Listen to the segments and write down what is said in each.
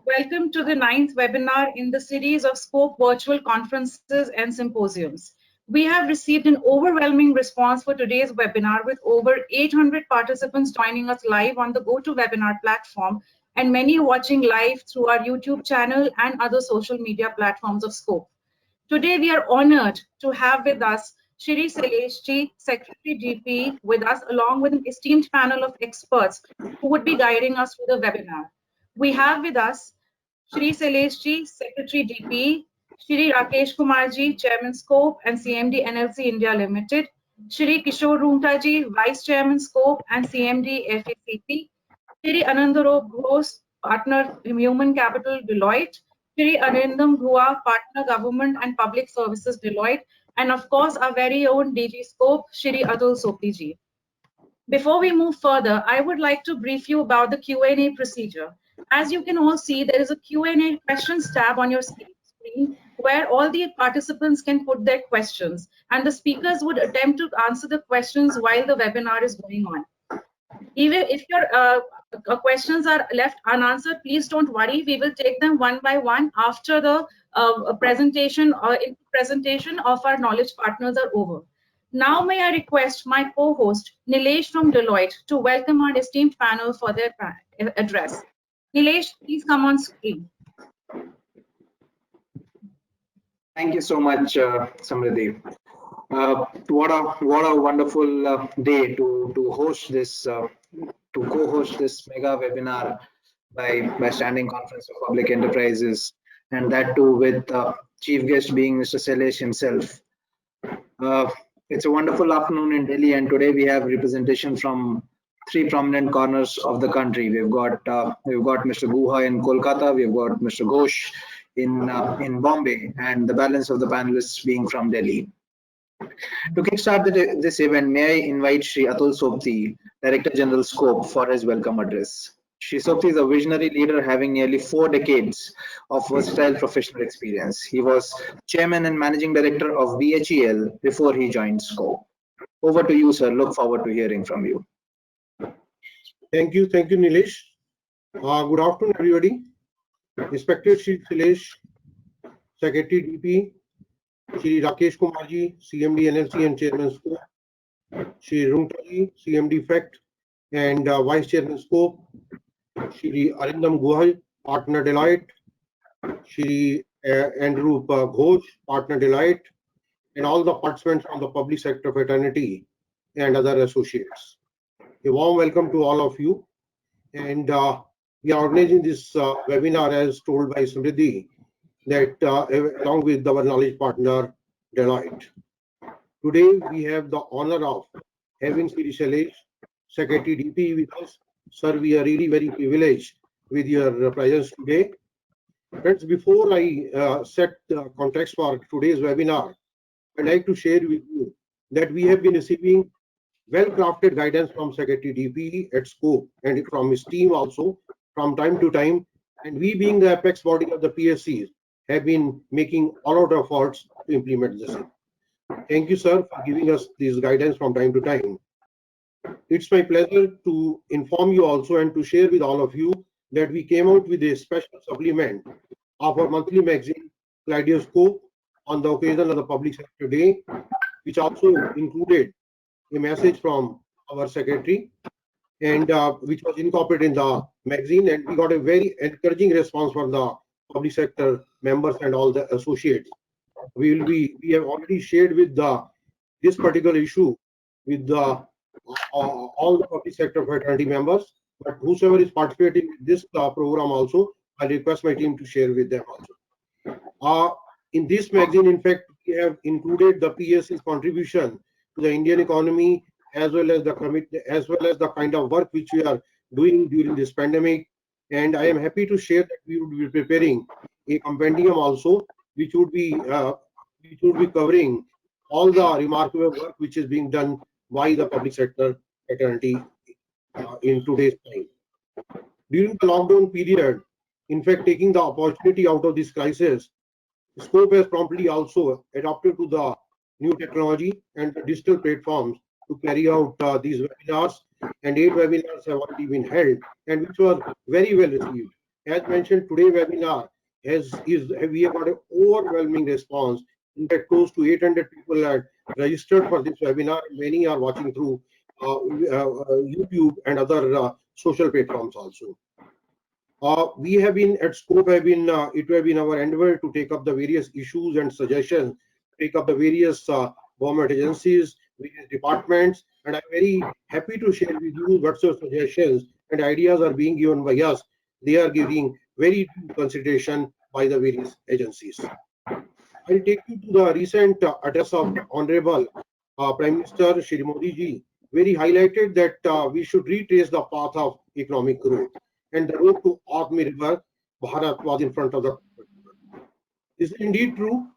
Welcome to the 9th webinar in the series of Scope virtual conferences and symposiums. We have received an overwhelming response for today's webinar with over 800 participants joining us live on the GoToWebinar platform and many watching live through our YouTube channel and other social media platforms of Scope. Today, we are honored to have with us Shri Sailesh, Secretary DP, with us, along with an esteemed panel of experts who would be guiding us through the webinar. We have with us Shri Sailesh, Secretary DP, Shri Rakesh Kumarji, Chairman Scope and CMD NLC India Limited, Shri Kishore Roongtaji, Vice Chairman Scope and CMD FACP, Shri Anandarop Ghosh, Partner Human Capital Deloitte, Shri Arindam Bhua, Partner Government and Public Services Deloitte, and of course our very own DG Scope, Shri Atul Sopti ji. Before we move further, I would like to brief you about the Q&A procedure. As you can all see, there is a Q&A questions tab on your screen where all the participants can put their questions and the speakers would attempt to answer the questions while the webinar is going on. Even if your questions are left unanswered, please don't worry. We will take them one by one after the presentation of our knowledge partners are over. Now may I request my co-host Nilesh from Deloitte to welcome our esteemed panel for their address. Nilesh, please come on screen. Thank you so much, Samriddhi. What a wonderful day to host this to co-host this mega webinar by Standing Conference of Public Enterprises, and that too with chief guest being Mr. Sailesh himself. It's a wonderful afternoon in Delhi, and today we have representation from three prominent corners of the country. We've got Mr. Guha in Kolkata, we've got Mr. Ghosh in Bombay, and the balance of the panelists being from Delhi. To kickstart this event, may I invite Shri Atul Sopti, Director General Scope, for his welcome address. Shri Sopti is a visionary leader having nearly 4 decades of versatile professional experience. He was Chairman and Managing Director of BHEL before he joined Scope. Over to you, sir. Look forward to hearing from you. Thank you, Nilesh. Good afternoon, everybody. Respected Shri Sailesh, Secretary DP, Shri Rakesh Kumarji, CMD NLC and Chairman Scope, Shri Roongtaji, CMD FACT and Vice Chairman Scope, Shri Arindam Bhua, Partner Deloitte, Shri Andrew Ghosh, Partner Deloitte, and all the participants from the public sector fraternity and other associates. A warm welcome to all of you. And we are organizing this webinar as told by Samriddhi, that along with our knowledge partner Deloitte. Today we have the honor of having Shri Sailesh, Secretary DP with us. Sir, we are really very privileged with your presence today. Friends, before I set the context for today's webinar, I'd like to share with you that we have been receiving well-crafted guidance from Secretary DP at Scope and from his team also from time to time, and we being the apex body of the PSCs have been making all out efforts to implement this. Thank you, sir, for giving us this guidance from time to time. It's my pleasure to inform you also and to share with all of you that we came out with a special supplement of our monthly magazine, Kaleidoscope, on the occasion of the Public Sector Day, which also included a message from our secretary, and which was incorporated in the magazine, and we got a very encouraging response from the public sector members and all the associates. We have already shared with this particular issue with all the public sector fraternity members, but whosoever is participating in this program also, I request my team to share with them also. In this magazine, in fact, we have included the PSC's contribution to the Indian economy, as well as the kind of work which we are doing during this pandemic. And I am happy to share that we would be preparing a compendium also, which would be covering all the remarkable work which is being done by the public sector fraternity in today's time. During the lockdown period, in fact, taking the opportunity out of this crisis, Scope has promptly also adopted to the new technology and the digital platforms to carry out these webinars, and 8 webinars have already been held and which were very well received. As mentioned, today webinar we have got an overwhelming response. In fact, close to 800 people are registered for this webinar. Many are watching through YouTube and other social platforms also. We have been at Scope, it have been our endeavor to take up the various issues and suggestions, take up the various government agencies, various departments, and I'm very happy to share with you what sort of suggestions and ideas are being given by us. They are giving very due consideration by the various agencies. I'll take you to the recent address of Honorable Prime Minister Shri Modi ji, where he highlighted that we should retrace the path of economic growth, and the road to Atmanirbhar Bharat was in front of the corporate world. This is indeed true,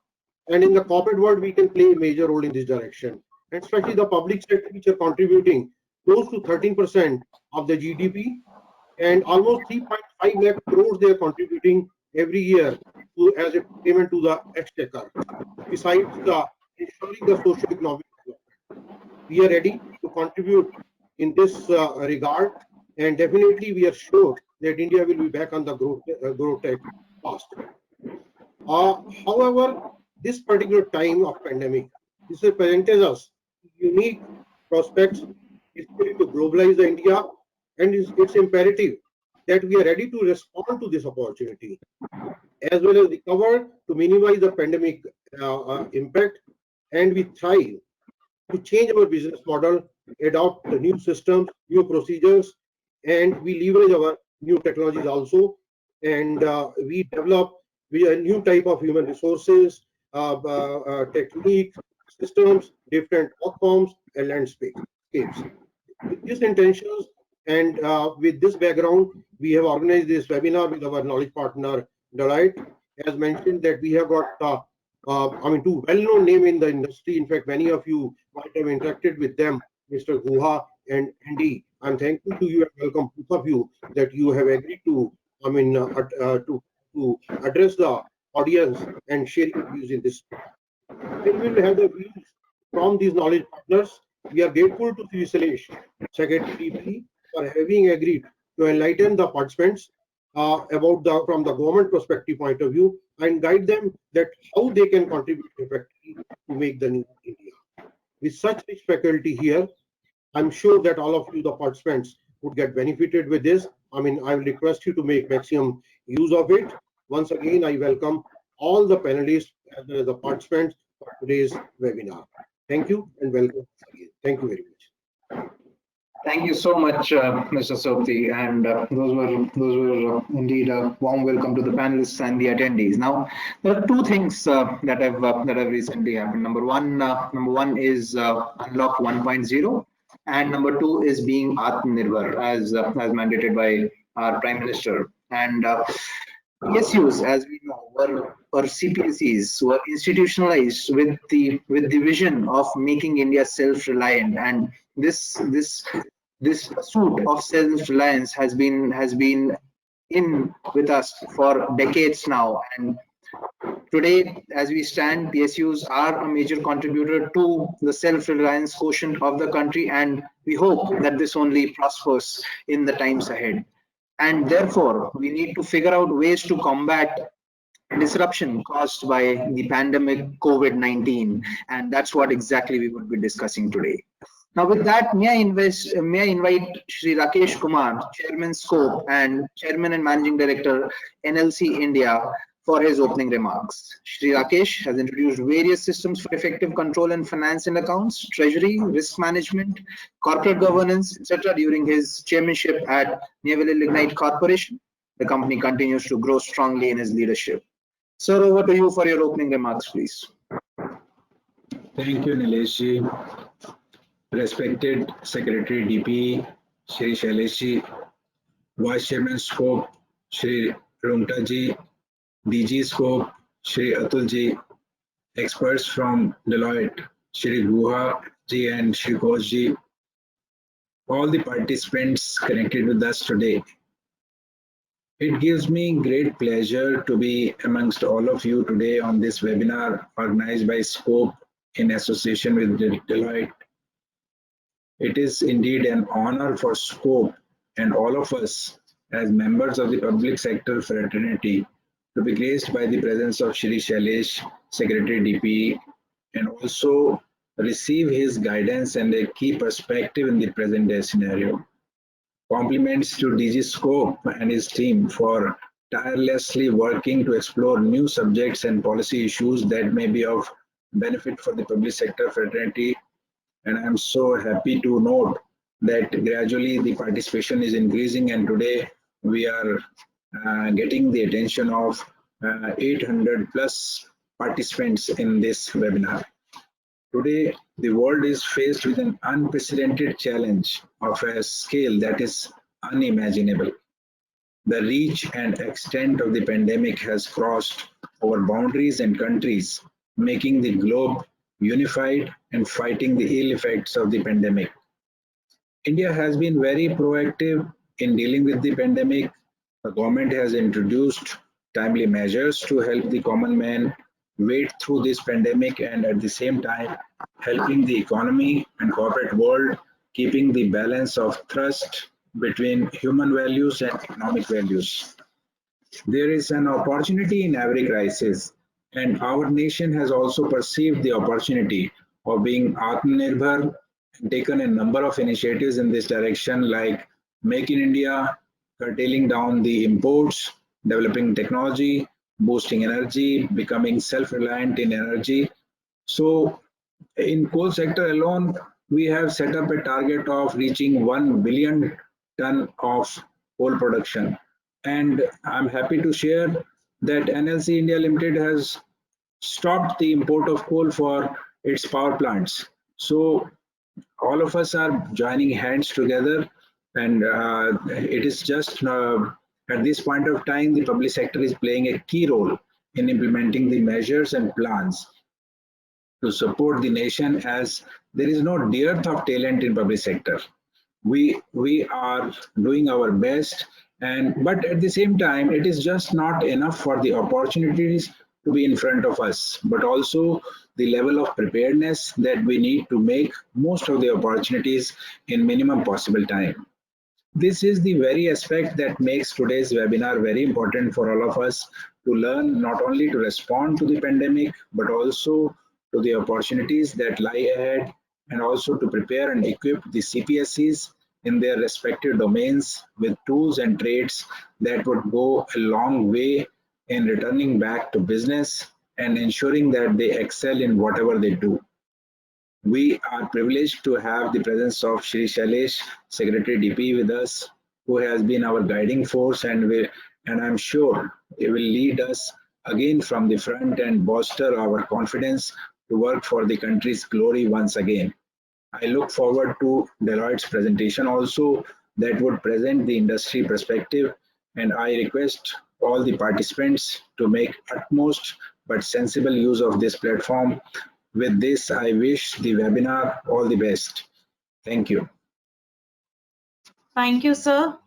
and in the corporate world, we can play a major role in this direction, and especially the public sector, which are contributing close to 13% of the GDP, and almost 3.5 lakh crores they are contributing every year as a payment to the exchequer. Besides ensuring the socio-economic development, we are ready to contribute in this regard, and definitely we are sure that India will be back on the growth track fast. However, this particular time of pandemic, this presented us unique prospects, especially to globalize the India, and it's imperative that we are ready to respond to this opportunity, as well as recover to minimize the pandemic impact, and we thrive to change our business model, adopt the new systems, new procedures, and we leverage our new technologies also, and we develop a new type of human resources, techniques, systems, different work forms, and landscapes. With these intentions and with this background, we have organized this webinar with our knowledge partner, Deloitte. As mentioned, that we have got two well-known names in the industry. In fact, many of you might have interacted with them, Mr. Guha and Andy. I'm thankful to you and welcome both of you that you have agreed to, to address the audience and share your views in this. We will have the views from these knowledge partners. We are grateful to Sailesh, Secretary DP, for having agreed to enlighten the participants about from the government perspective point of view and guide them that how they can contribute effectively to make the new India. With such rich faculty here, I'm sure that all of you, the participants, would get benefited with this. I will request you to make maximum use of it. Once again, I welcome all the panelists as well as the participants for today's webinar. Thank you and welcome again. Thank you very much. Thank you so much, Mr. Sopti, and those were indeed a warm welcome to the panelists and the attendees. Now, there are two things that have recently happened. Number one is Unlock 1.0, and number two is being Atmanirbhar, as mandated by our Prime Minister. And PSUs, as we know, were CPSEs were institutionalized with the vision of making India self-reliant, and this pursuit of self-reliance has been in with us for decades now, and today, as we stand, PSUs are a major contributor to the self-reliance quotient of the country, and we hope that this only prospers in the times ahead. And therefore, we need to figure out ways to combat disruption caused by the pandemic COVID-19, and that's what exactly we would be discussing today. Now, with that, may I invite Shri Rakesh Kumar, Chairman Scope and Chairman and Managing Director, NLC India, for his opening remarks. Shri Rakesh has introduced various systems for effective control in finance and accounts, treasury, risk management, corporate governance, etc. during his chairmanship at Naval Lignite Corporation. The company continues to grow strongly in his leadership. Sir, over to you for your opening remarks, please. Thank you, Nilesh. Respected Secretary DP, Shri Sailesh, Vice Chairman Scope, Shri Rungta ji, DG Scope, Shri Atul ji, experts from Deloitte, Shri Guha ji and Shri Ghosh ji, all the participants connected with us today. It gives me great pleasure to be amongst all of you today on this webinar organized by Scope in association with Deloitte. It is indeed an honor for Scope and all of us as members of the public sector fraternity to be graced by the presence of Shri Sailesh, Secretary DP, and also receive his guidance and a key perspective in the present day scenario. Compliments to DG Scope and his team for tirelessly working to explore new subjects and policy issues that may be of benefit for the public sector fraternity. And I'm so happy to note that gradually the participation is increasing, and today we are getting the attention of 800 plus participants in this webinar. Today, the world is faced with an unprecedented challenge of a scale that is unimaginable. The reach and extent of the pandemic has crossed over boundaries and countries, making the globe unified and fighting the ill effects of the pandemic. India has been very proactive in dealing with the pandemic. The government has introduced timely measures to help the common man wade through this pandemic, and at the same time helping the economy and corporate world, keeping the balance of trust between human values and economic values. There is an opportunity in every crisis, and our nation has also perceived the opportunity of being Atmanirbhar and taken a number of initiatives in this direction, like Make in India, curtailing down the imports, developing technology, boosting energy, becoming self-reliant in energy. So in coal sector alone, we have set up a target of reaching 1 billion ton of coal production. And I'm happy to share that NLC India Limited has stopped the import of coal for its power plants. So all of us are joining hands together, and it is just at this point of time, the public sector is playing a key role in implementing the measures and plans to support the nation, as there is no dearth of talent in public sector. We are doing our best, but at the same time, it is just not enough for the opportunities to be in front of us, but also the level of preparedness that we need to make most of the opportunities in minimum possible time. This is the very aspect that makes today's webinar very important for all of us to learn, not only to respond to the pandemic, but also to the opportunities that lie ahead, and also to prepare and equip the CPSEs in their respective domains with tools and traits that would go a long way in returning back to business and ensuring that they excel in whatever they do. We are privileged to have the presence of Shri Sailesh, Secretary DP, with us, who has been our guiding force, and I'm sure he will lead us again from the front and bolster our confidence to work for the country's glory once again. I look forward to Deloitte's presentation also, that would present the industry perspective, and I request all the participants to make utmost but sensible use of this platform. With this, I wish the webinar all the best. Thank you. Thank you, sir.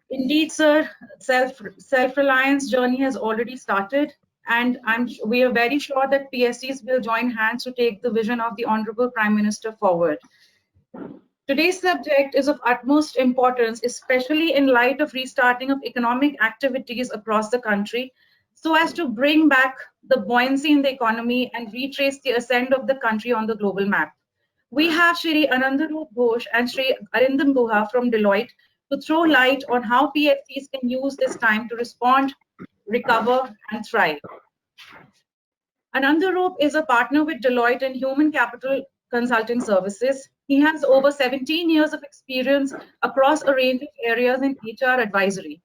Indeed, sir, self-reliance journey has already started, and we are very sure that PSEs will join hands to take the vision of the Honorable Prime Minister forward. Today's subject is of utmost importance, especially in light of restarting of economic activities across the country, so as to bring back the buoyancy in the economy and retrace the ascent of the country on the global map. We have Shri Anandaroop Ghosh and Shri Arindam Guha from Deloitte to throw light on how PSEs can use this time to respond, recover, and thrive. Anandaroop is a partner with Deloitte in Human Capital Consulting Services. He has over 17 years of experience across a range of areas in HR advisory.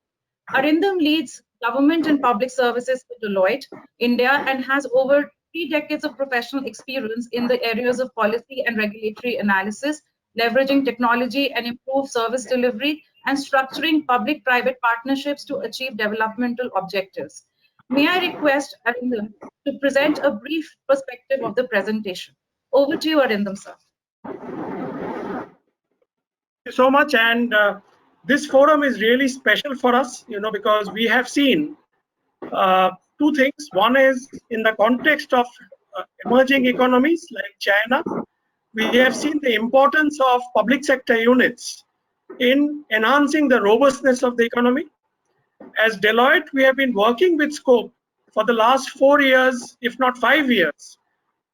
Arindam leads government and public services for Deloitte, India, and has over 3 decades of professional experience in the areas of policy and regulatory analysis, leveraging technology and improve service delivery, and structuring public-private partnerships to achieve developmental objectives. May I request Arindam to present a brief perspective of the presentation. Over to you, Arindam, sir. Thank you so much, and this forum is really special for us, because we have seen 2 things. One is in the context of emerging economies like China, we have seen the importance of public sector units in enhancing the robustness of the economy. As Deloitte, we have been working with Scope for the last 4 years, if not 5 years.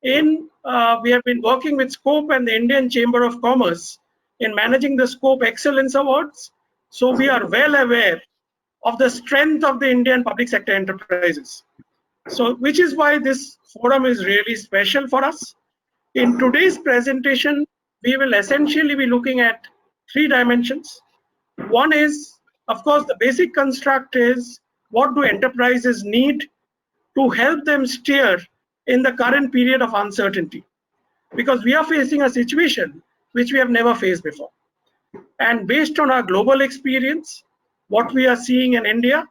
We have been working with Scope and the Indian Chamber of Commerce in managing the Scope Excellence Awards. So we are well aware of the strength of the Indian public sector enterprises. So, which is why this forum is really special for us. In today's presentation, we will essentially be looking at 3 dimensions. One is, of course, the basic construct is what do enterprises need to help them steer in the current period of uncertainty? Because we are facing a situation which we have never faced before. And based on our global experience, what we are seeing in India,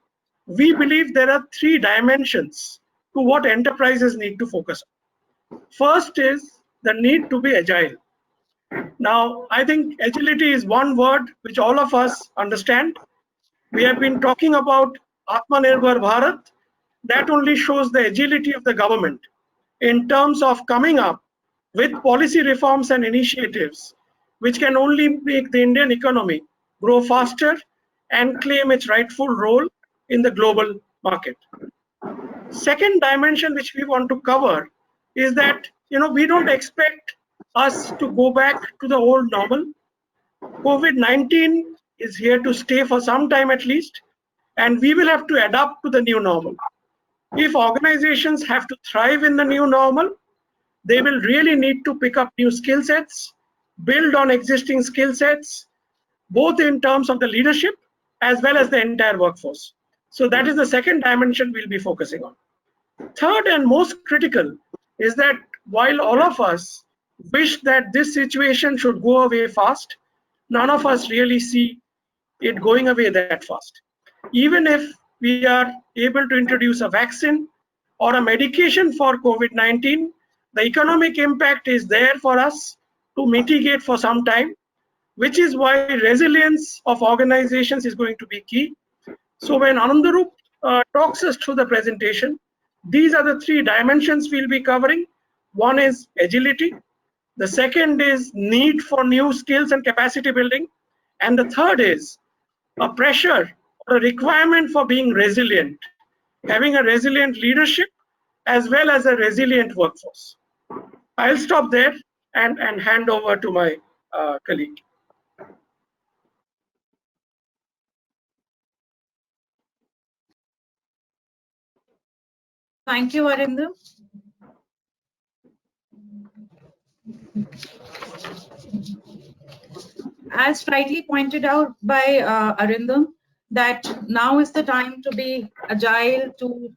we believe there are 3 dimensions to what enterprises need to focus on. First is the need to be agile. Now, I think agility is one word which all of us understand. We have been talking about Atmanirbhar Bharat. That only shows the agility of the government in terms of coming up with policy reforms and initiatives which can only make the Indian economy grow faster and claim its rightful role in the global market. Second dimension which we want to cover is that we don't expect us to go back to the old normal. COVID-19 is here to stay for some time at least, and we will have to adapt to the new normal. If organizations have to thrive in the new normal, they will really need to pick up new skill sets, build on existing skill sets, both in terms of the leadership as well as the entire workforce. So that is the second dimension we'll be focusing on. Third and most critical is that while all of us wish that this situation should go away fast, none of us really see it going away that fast. Even if we are able to introduce a vaccine or a medication for COVID-19, the economic impact is there for us to mitigate for some time, which is why resilience of organizations is going to be key. So when Anandarup talks us through the presentation, these are the 3 dimensions we'll be covering. One is agility. The second is need for new skills and capacity building. And the third is a pressure or a requirement for being resilient, having a resilient leadership as well as a resilient workforce. I'll stop there and hand over to my colleague. Thank you, Arindam. As rightly pointed out by Arindam, that now is the time to be agile, to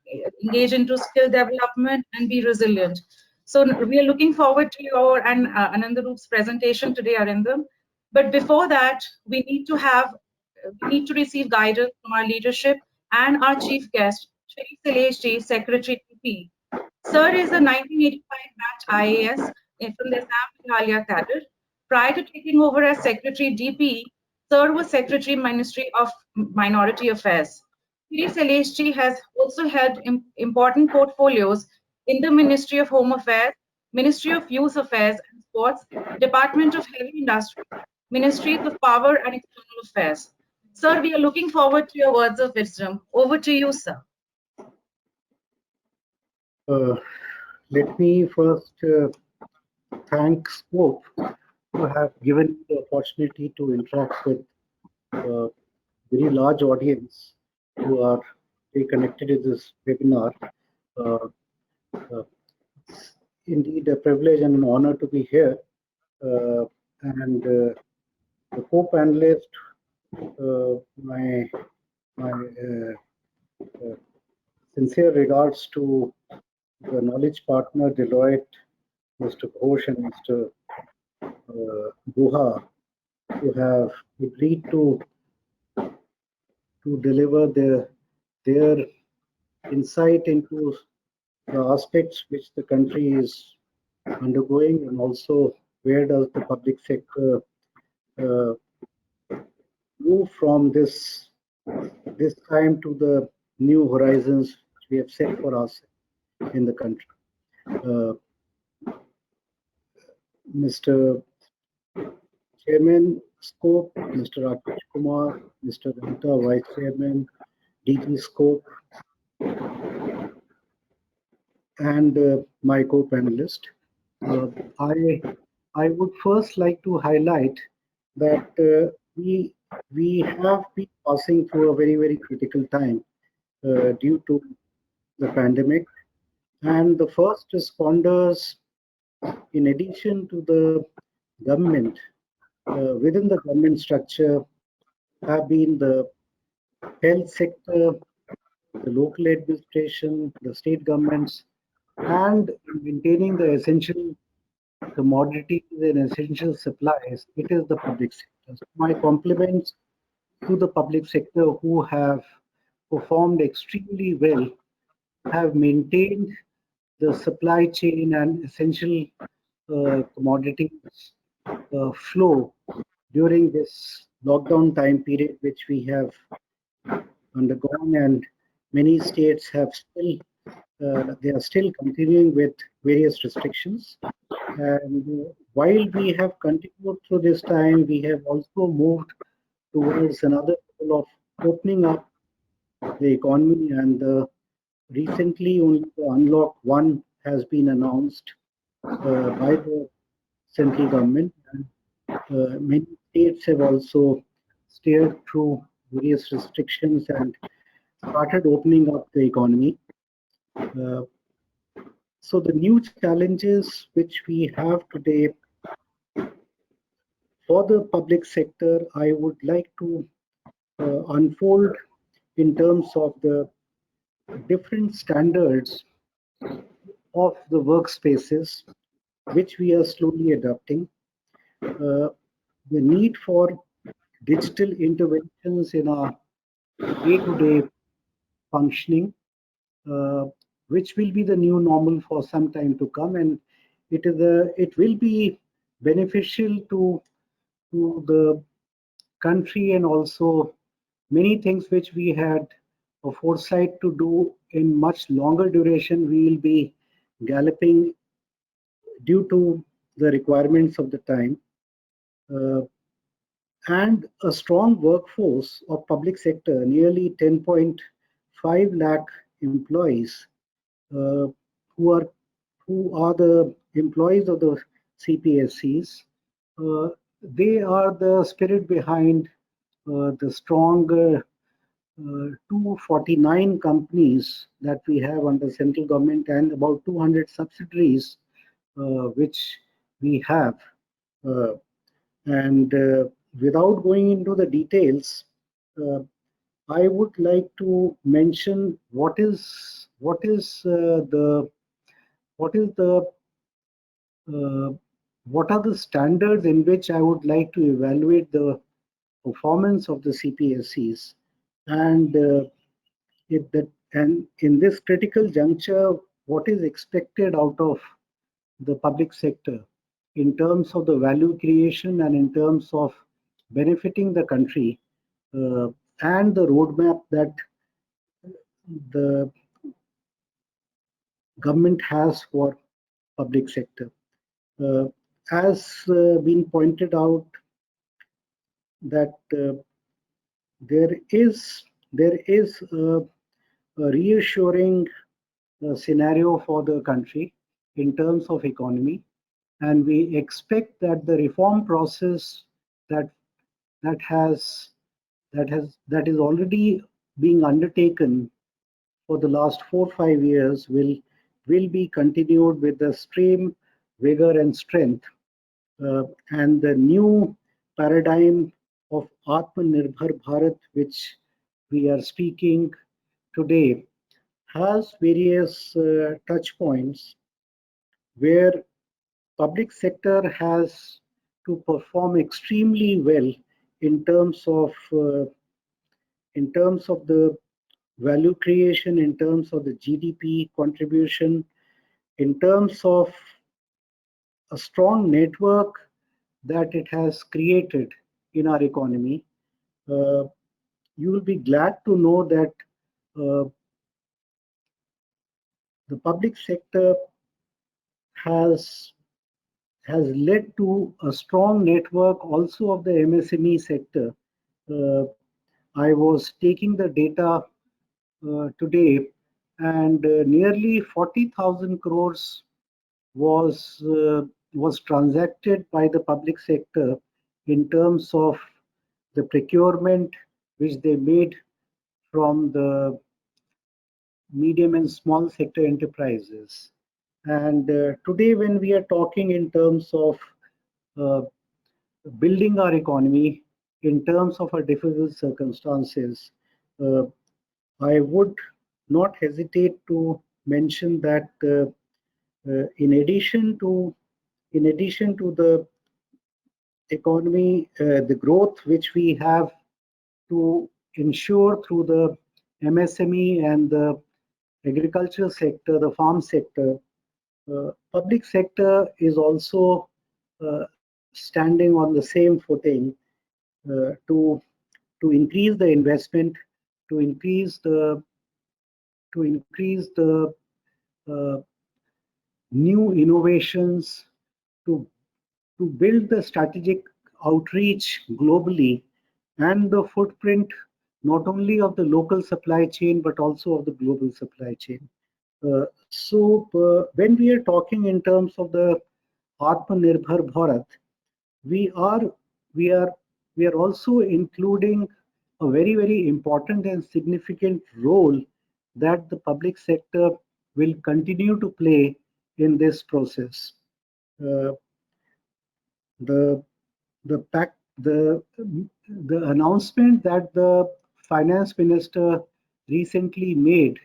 engage into skill development and be resilient. So we are looking forward to your and Anandarup's presentation today, Arindam. But before that, we need to receive guidance from our leadership and our chief guest, Shri Sailesh Ji, Secretary TP. Sir is a 1985 batch IAS from the Assam Meghalaya cadre. Prior to taking over as Secretary DP, Sir was Secretary Ministry of Minority Affairs. Shri Sailesh Ji has also held important portfolios in the Ministry of Home Affairs, Ministry of Youth Affairs and Sports, Department of Heavy Industry, Ministries of Power and External Affairs. Sir, we are looking forward to your words of wisdom. Over to you, sir. Let me first thank Scope to have given the opportunity to interact with a very large audience who are very connected to this webinar. Indeed, a privilege and an honor to be here. And the co-panelist, my sincere regards to the knowledge partner Deloitte, Mr. Ghosh and Mr. Guha, who have agreed to deliver their insight into the aspects which the country is undergoing, and also where does the public sector move from this time to the new horizons we have set for us in the country. Mr. Chairman, Scope, Mr. Rakesh Kumar, Mr. Ramta, Vice Chairman, DG Scope, and my co-panelist. I would first like to highlight that we have been passing through a very critical time due to the pandemic, and the first responders, in addition to the government, within the government structure, have been the health sector, the local administration, the state governments, and in maintaining the essential commodities and essential supplies, it is the public sector. So my compliments to the public sector who have performed extremely well, have maintained the supply chain and essential commodities flow during this lockdown time period, which we have undergone, and many states have still they are still continuing with various restrictions. And while we have continued through this time, we have also moved towards another level of opening up the economy, and recently only the Unlock 1 has been announced by the central government. And many states have also steered through various restrictions and started opening up the economy. So the new challenges which we have today for the public sector, I would like to unfold in terms of the different standards of the workspaces which we are slowly adopting, the need for digital interventions in our day-to-day functioning, which will be the new normal for some time to come, and it will be beneficial to the country, and also many things which we had a foresight to do in much longer duration, we will be galloping due to the requirements of the time. And a strong workforce of public sector, nearly 10.5 lakh employees, who are the employees of the CPSEs. They are the spirit behind the strong 249 companies that we have under central government, and about 200 subsidiaries which we have. And without going into the details, I would like to mention what are the standards in which I would like to evaluate the performance of the CPSEs, and in this critical juncture, what is expected out of the public sector in terms of the value creation and in terms of benefiting the country, and the roadmap that the government has for public sector. As been pointed out, that there is a reassuring scenario for the country in terms of economy, and we expect that the reform process that is already being undertaken for the last 4-5 years will be continued with the same vigor and strength, and the new paradigm of Atmanirbhar Bharat, which we are speaking today, has various touch points where public sector has to perform extremely well in terms of the value creation, in terms of the GDP contribution, in terms of a strong network that it has created in our economy. You will be glad to know that the public sector has has led to a strong network also of the MSME sector. I was taking the data today, and nearly 40,000 crores was transacted by the public sector in terms of the procurement which they made from the medium and small sector enterprises. And today, when we are talking in terms of uh, building our economy, in terms of our difficult circumstances, uh, I would not hesitate to mention that in addition to the economy, the growth which we have to ensure through the MSME and the agriculture sector, the farm sector, public sector is also standing on the same footing to increase the investment, to increase the uh, new innovations, to build the strategic outreach globally and the footprint not only of the local supply chain but also of the global supply chain. So when we are talking in terms of the Atmanirbhar Bharat, we are we are we are also including a very important and significant role that the public sector will continue to play in this process. Uh, the the pact the announcement that the finance minister recently made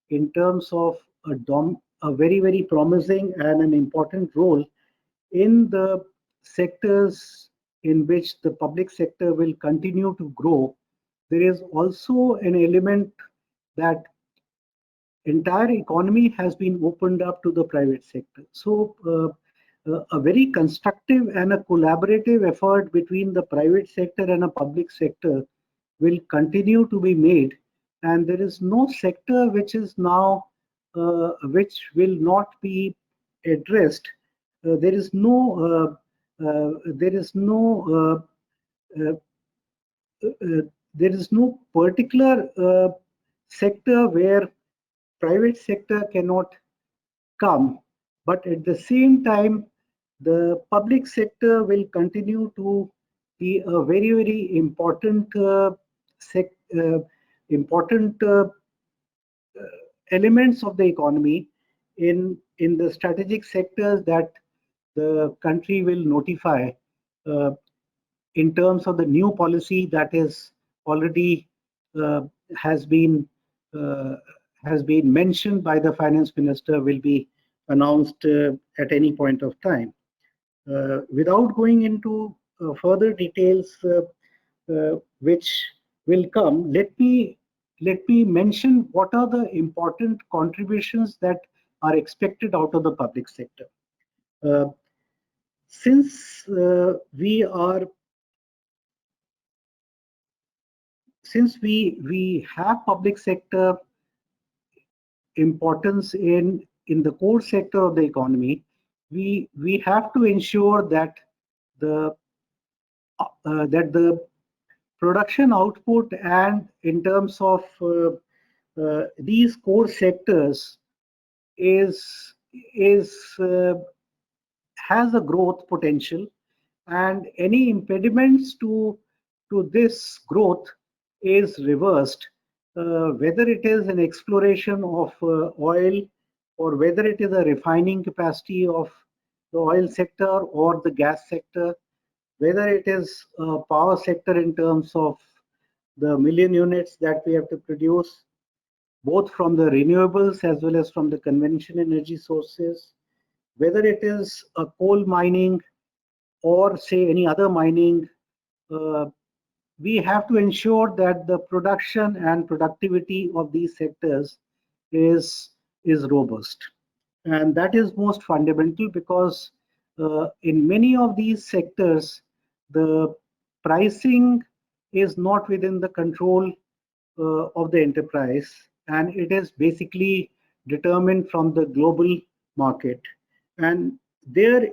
in terms of a very promising and an important role in the sectors in which the public sector will continue to grow. There is also an element that entire economy has been opened up to the private sector. So a very constructive and a collaborative effort between the private sector and a public sector will continue to be made, and there is no sector which is now which will not be addressed. There is no uh, there is no particular sector where private sector cannot come, but at the same time the public sector will continue to be a very important important elements of the economy in the strategic sectors that the country will notify uh, in terms of the new policy that is already uh, has been uh, has been mentioned by the finance minister, will be announced at any point of time. Without going into further details which will come, let me mention what are the important contributions that are expected out of the public sector. Uh, since we have public sector importance in the core sector of the economy, we have to ensure that the production output and in terms of these core sectors is has a growth potential, and any impediments to this growth is reversed, whether it is an exploration of oil, or whether it is a refining capacity of the oil sector or the gas sector, whether it is a power sector in terms of the million units that we have to produce, both from the renewables as well as from the conventional energy sources, whether it is a coal mining or say any other mining, uh, we have to ensure that the production and productivity of these sectors is robust. And that is most fundamental, because in many of these sectors, the pricing is not within the control of the enterprise, and it is basically determined from the global market. And there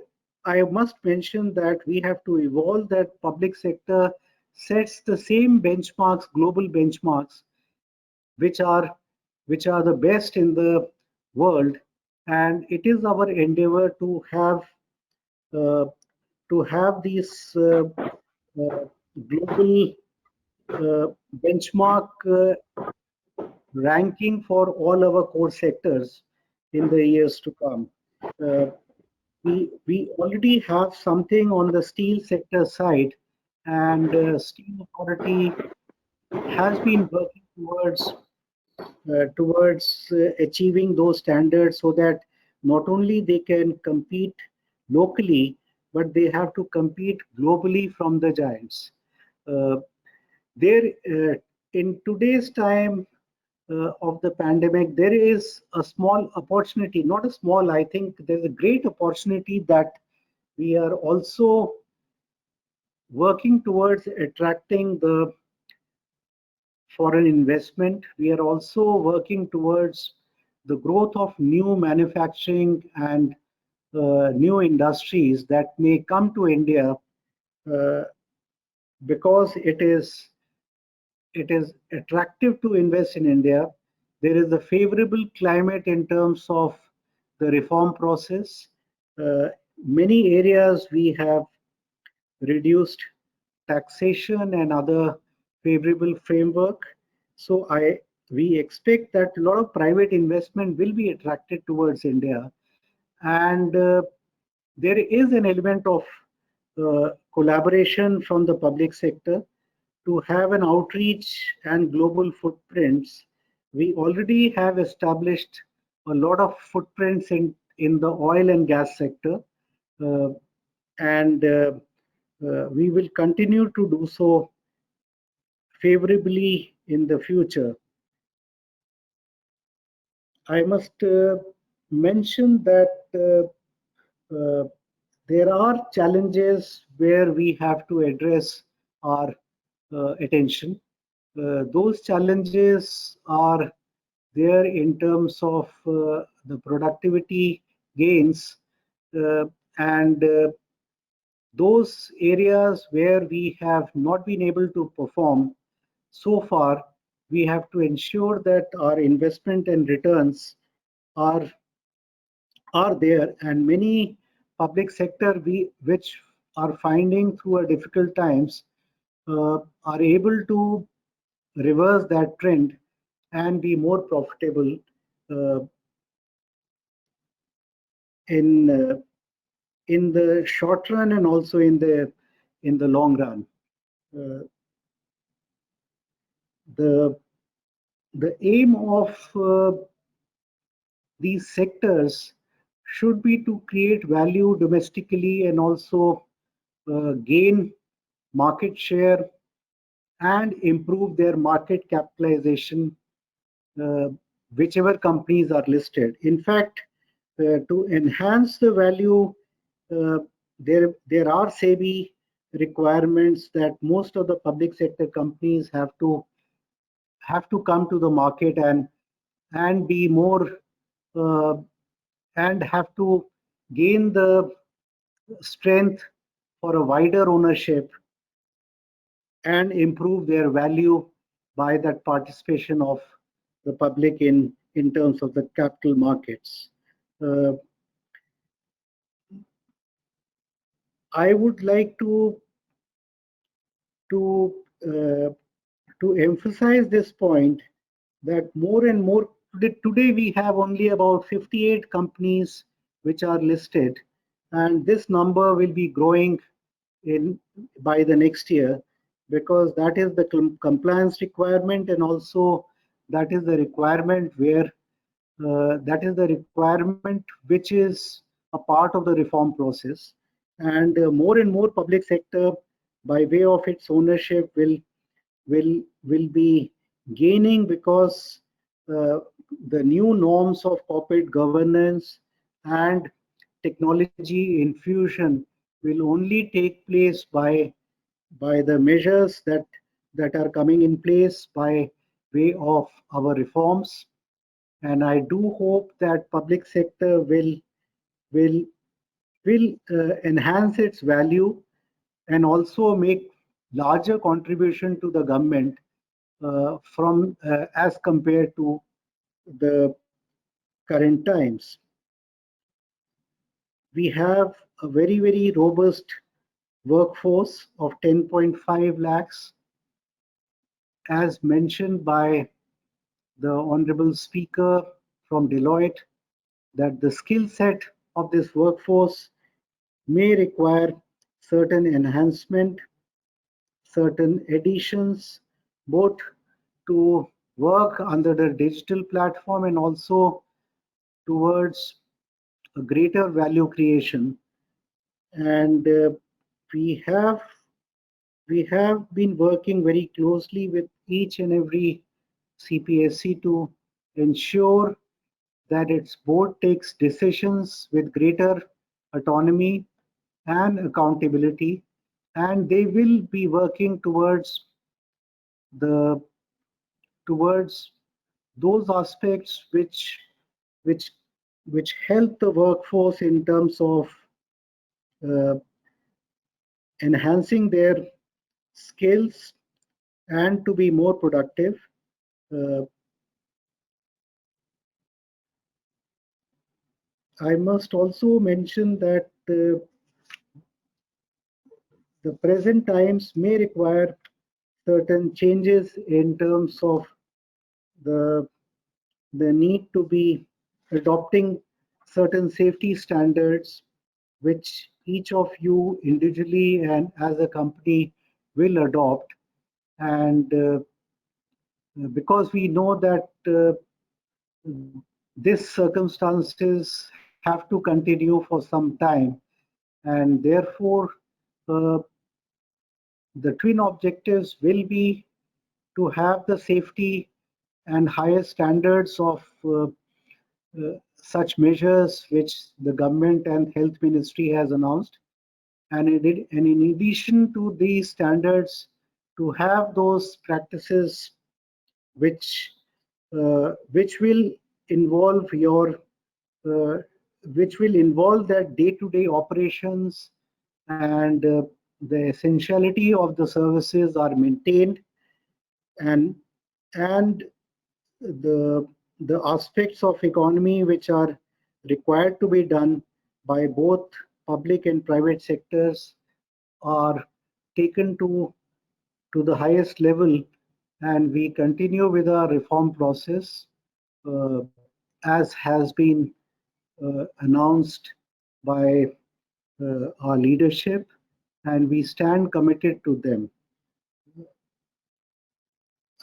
I must mention that we have to evolve that public sector sets the same benchmarks, global benchmarks, which are the best in the world, and it is our endeavor to uh, these global benchmark ranking for all our core sectors in the years to come. Uh, we already have something on the steel sector side, and Steel Authority has been working towards achieving those standards so that not only they can compete locally, but they have to compete globally from the giants. Uh, there, in today's time of the pandemic, there is a small opportunity, not a small, I think there's a great opportunity that we are also working towards attracting the foreign investment. We are also working towards the growth of new manufacturing and new industries that may come to India uh, because it is attractive to invest in India. There is a favorable climate in terms of the reform process. Uh, Many areas we have reduced taxation and other favorable framework. So we expect that a lot of private investment will be attracted towards India, and there is an element of collaboration from the public sector to have an outreach and global footprints. We already have established a lot of footprints in the oil and gas sector, uh, and we will continue to do so favorably in the future. I must mention that there are challenges where we have to address our attention. Those challenges are there in terms of the productivity gains and those areas where we have not been able to perform so far, we have to ensure that our investment and returns are there, and many public sector which are finding through a difficult times are able to reverse that trend and be more profitable uh, in the short run and also in the long run. Uh, the aim of these sectors should be to create value domestically and also gain market share and improve their market capitalization, uh, whichever companies are listed. In fact, to enhance the value, uh, there are SEBI requirements that most of the public sector companies have to come to the market and be more uh, and have to gain the strength for a wider ownership and improve their value by that participation of the public in terms of the capital markets. Uh, I would like to uh, to emphasize this point that more and more today we have only about 58 companies which are listed, and this number will be growing in by the next year because that is the compliance requirement, and also that is the requirement where which is a part of the reform process, and more and more public sector by way of its ownership will be gaining because the new norms of corporate governance and technology infusion will only take place by the measures that are coming in place by way of our reforms. And I do hope that public sector will will enhance its value and also make larger contribution to the government from as compared to the current times. We have a very, very robust workforce of 10.5 lakhs, as mentioned by the Honorable Speaker from Deloitte, that the skill set of this workforce may require certain enhancement, certain additions, both to work under the digital platform and also towards a greater value creation. And we have been working very closely with each and every CPSE to ensure that its board takes decisions with greater autonomy and accountability, and they will be working towards those aspects which help the workforce in terms of enhancing their skills and to be more productive. I must also mention that the present times may require certain changes in terms of the need to be adopting certain safety standards, which each of you individually and as a company will adopt. And because we know that these circumstances have to continue for some time, and therefore the twin objectives will be to have the safety and higher standards of such measures which the government and health ministry has announced, and in addition to these standards, to have those practices which will involve that day-to-day operations, and the essentiality of the services are maintained, and the aspects of economy which are required to be done by both public and private sectors are taken to the highest level, and we continue with our reform process as has been announced by our leadership, and we stand committed to them.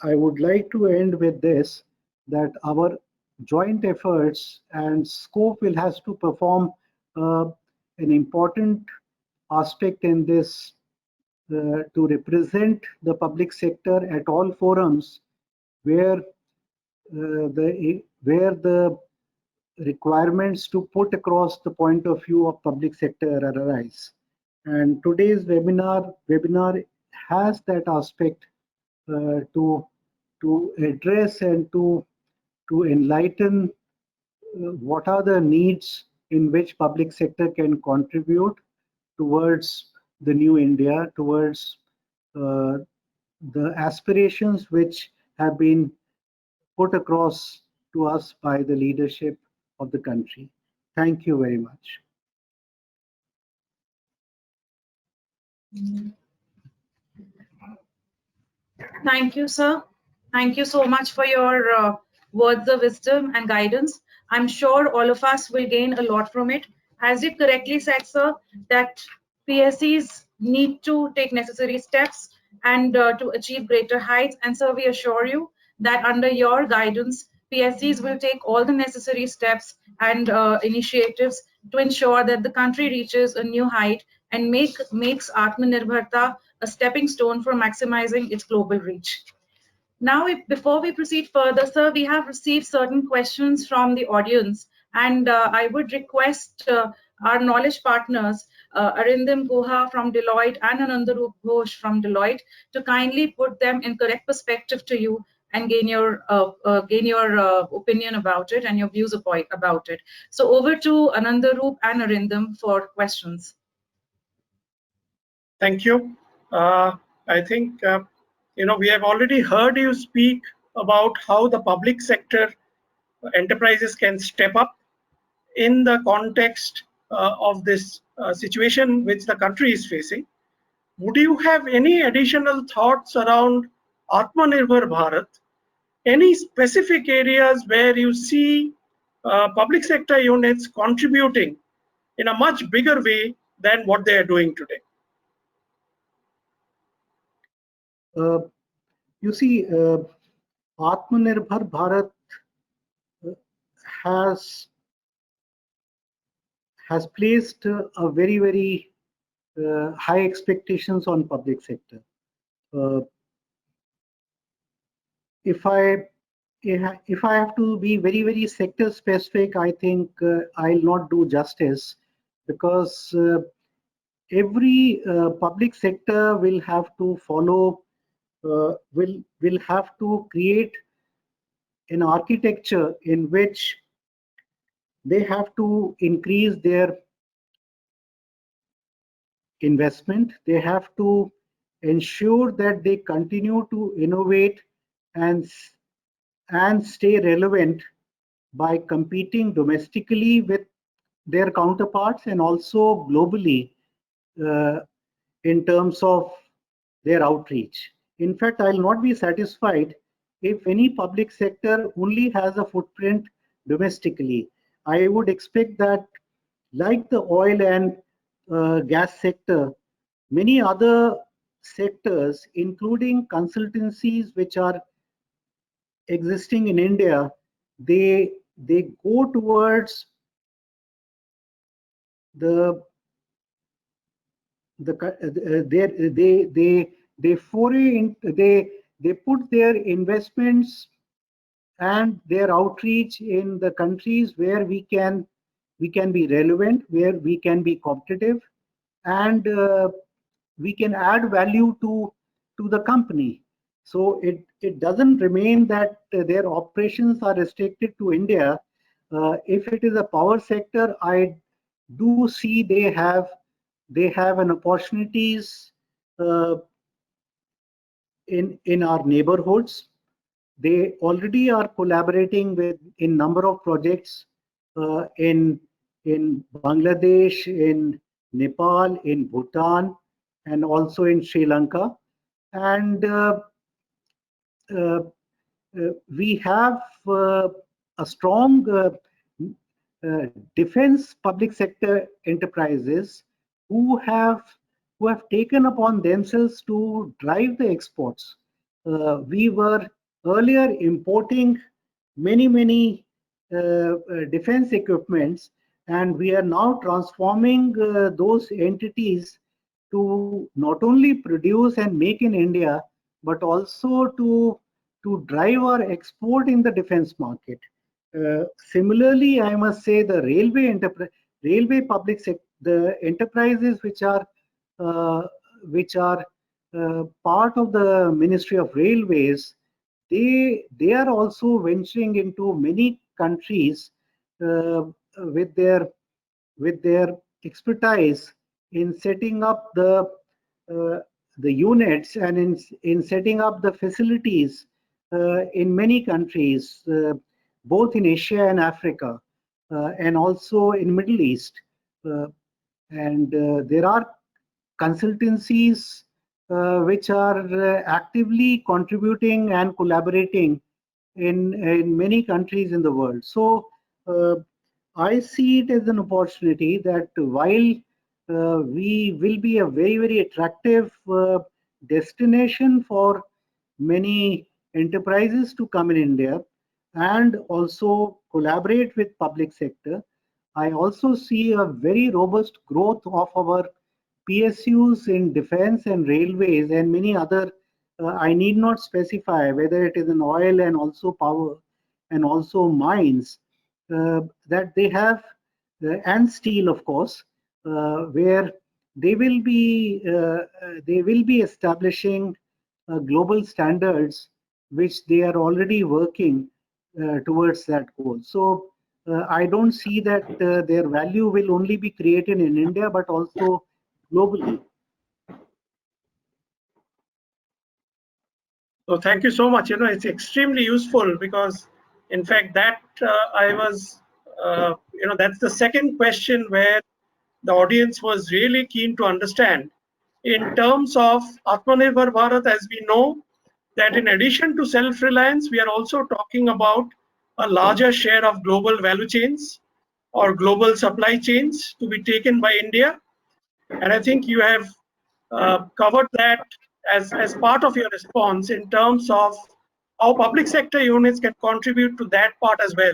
I would like to end with this, that our joint efforts and scope will have to perform an important aspect in this to represent the public sector at all forums where the requirements to put across the point of view of public sector arise. And today's webinar has that aspect to address and to enlighten what are the needs in which public sector can contribute towards the new India, towards the aspirations which have been put across to us by the leadership of the country. Thank you very much. Thank you, sir. Thank you so much for your words of wisdom and guidance. I'm sure all of us will gain a lot from it. As you correctly said, sir, that PSEs need to take necessary steps and to achieve greater heights. And sir, we assure you that under your guidance, PSEs will take all the necessary steps and initiatives to ensure that the country reaches a new height and makes Atmanirbharta a stepping stone for maximizing its global reach. Now, before we proceed further, sir, we have received certain questions from the audience, and I would request our knowledge partners, Arindam Guha from Deloitte and Anandaroop Ghosh from Deloitte, to kindly put them in correct perspective to you and gain your opinion about it and your views about it. So over to Anandaroop and Arindam for questions. Thank you. I think we have already heard you speak about how the public sector enterprises can step up in the context of this situation which the country is facing. Would you have any additional thoughts around Atmanirbhar Bharat? Any specific areas where you see public sector units contributing in a much bigger way than what they are doing today? You see, Atmanirbhar Bharat has placed a very high expectations on public sector. If I have to be very sector specific, I think I'll not do justice, because every public sector will have to follow, will have to create an architecture in which they have to increase their investment. They have to ensure that they continue to innovate and stay relevant by competing domestically with their counterparts and also globally in terms of their outreach. In fact, I'll not be satisfied if any public sector only has a footprint domestically. I would expect that, like the oil and gas sector, many other sectors, including consultancies which are existing in India, they go towards they foray in, they put their investments and their outreach in the countries where we can be relevant, where we can be competitive, and we can add value to the company. So it doesn't remain that their operations are restricted to India. If it is a power sector, I do see they have an opportunities in our neighborhoods. They already are collaborating with in number of projects in Bangladesh, in Nepal, in Bhutan, and also in Sri Lanka. And we have a strong defense public sector enterprises who have taken upon themselves to drive the exports. We were earlier importing many defense equipments, and we are now transforming those entities to not only produce and make in India, but also to drive our export in the defense market. Similarly, I must say the railway public sector, the enterprises which are part of the Ministry of Railways, they are also venturing into many countries with their expertise in setting up the units and in setting up the facilities in many countries, both in Asia and Africa, and also in Middle East. And there are consultancies which are actively contributing and collaborating in many countries in the world. So I see it as an opportunity that while we will be a very attractive destination for many enterprises to come in India and also collaborate with public sector, I also see a very robust growth of our PSUs in defense and railways and many other. I need not specify whether it is in oil and also power and also mines, that they have, and steel, of course, where they will be establishing global standards which they are already working towards that goal. So I don't see that their value will only be created in India, but also globally. So thank you so much. It's extremely useful because, in fact, that I was, that's the second question where the audience was really keen to understand. In terms of Atmanirbhar Bharat, as we know, that in addition to self-reliance, we are also talking about a larger share of global value chains or global supply chains to be taken by India. And I think you have covered that as part of your response in terms of how public sector units can contribute to that part as well,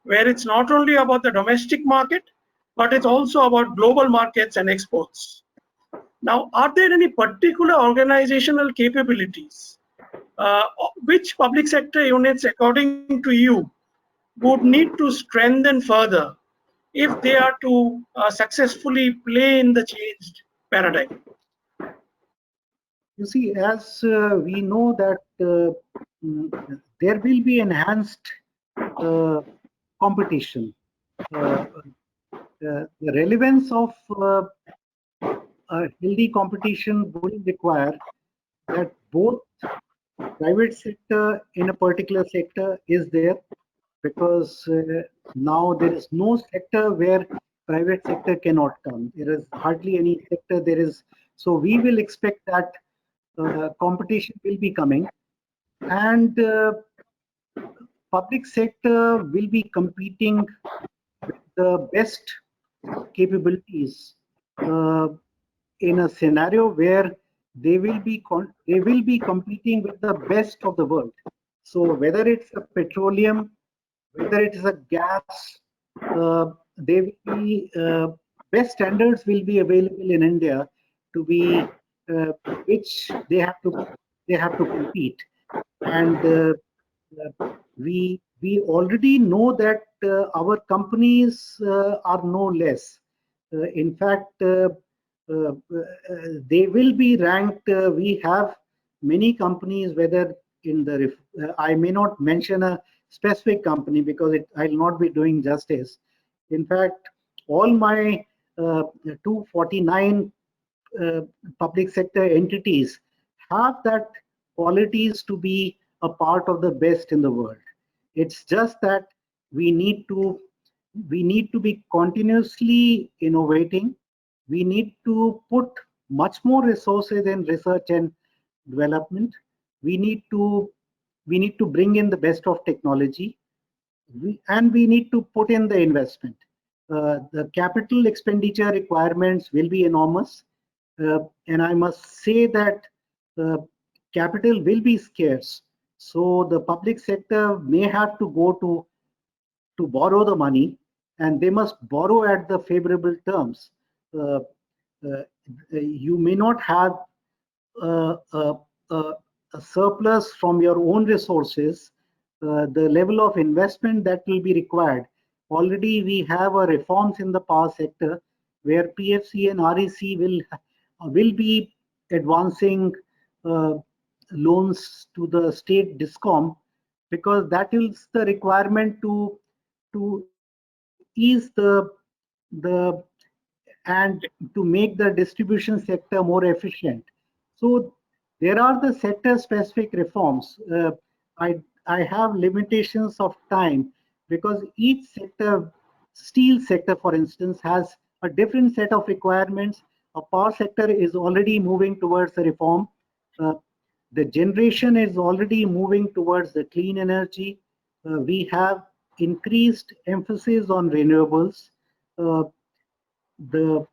where it's not only about the domestic market, but it's also about global markets and exports. Now, are there any particular organizational capabilities which public sector units, according to you, would need to strengthen further if they are to successfully play in the changed paradigm? You see, as we know that there will be enhanced competition. The relevance of healthy competition will require that both private sector in a particular sector is there, because now there is no sector where private sector cannot come. There is hardly any sector there is. So we will expect that competition will be coming, and public sector will be competing with the best capabilities in a scenario where they will be competing with the best of the world. So whether it's a petroleum, whether it is a gas, they will be best standards will be available in India to be which they have to compete. And we already know that our companies are no less. In fact, they will be ranked. We have many companies, whether in the I may not mention a specific company because I'll not be doing justice. In fact, all my 249 public sector entities have that qualities to be a part of the best in the world. It's just that we need to be continuously innovating. We need to put much more resources in research and development. We need to bring in the best of technology, and we need to put in the investment. The capital expenditure requirements will be enormous, and I must say that capital will be scarce. So the public sector may have to go to borrow the money, and they must borrow at the favorable terms. You may not have a surplus from your own resources. The level of investment that will be required. Already we have reforms in the power sector where PFC and REC will be advancing loans to the state DISCOM, because that is the requirement to ease the and to make the distribution sector more efficient. So there are the sector specific reforms. I have limitations of time because each sector, steel sector for instance, has a different set of requirements. A power sector is already moving towards the reform. The generation is already moving towards the clean energy. We have increased emphasis on renewables. The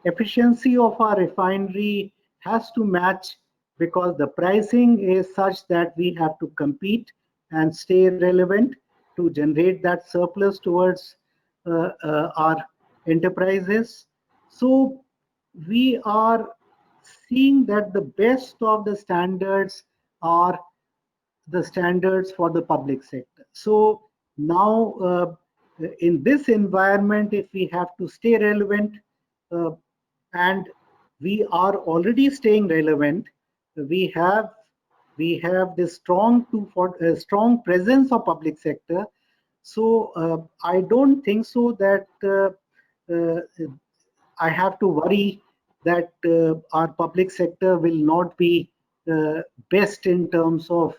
efficiency of our refinery has to match, because the pricing is such that we have to compete and stay relevant to generate that surplus towards our enterprises. So we are seeing that the best of the standards are the standards for the public sector. So now in this environment, if we have to stay relevant, and we are already staying relevant, we have we have this strong presence of public sector. So I don't think so that I have to worry that our public sector will not be best in terms of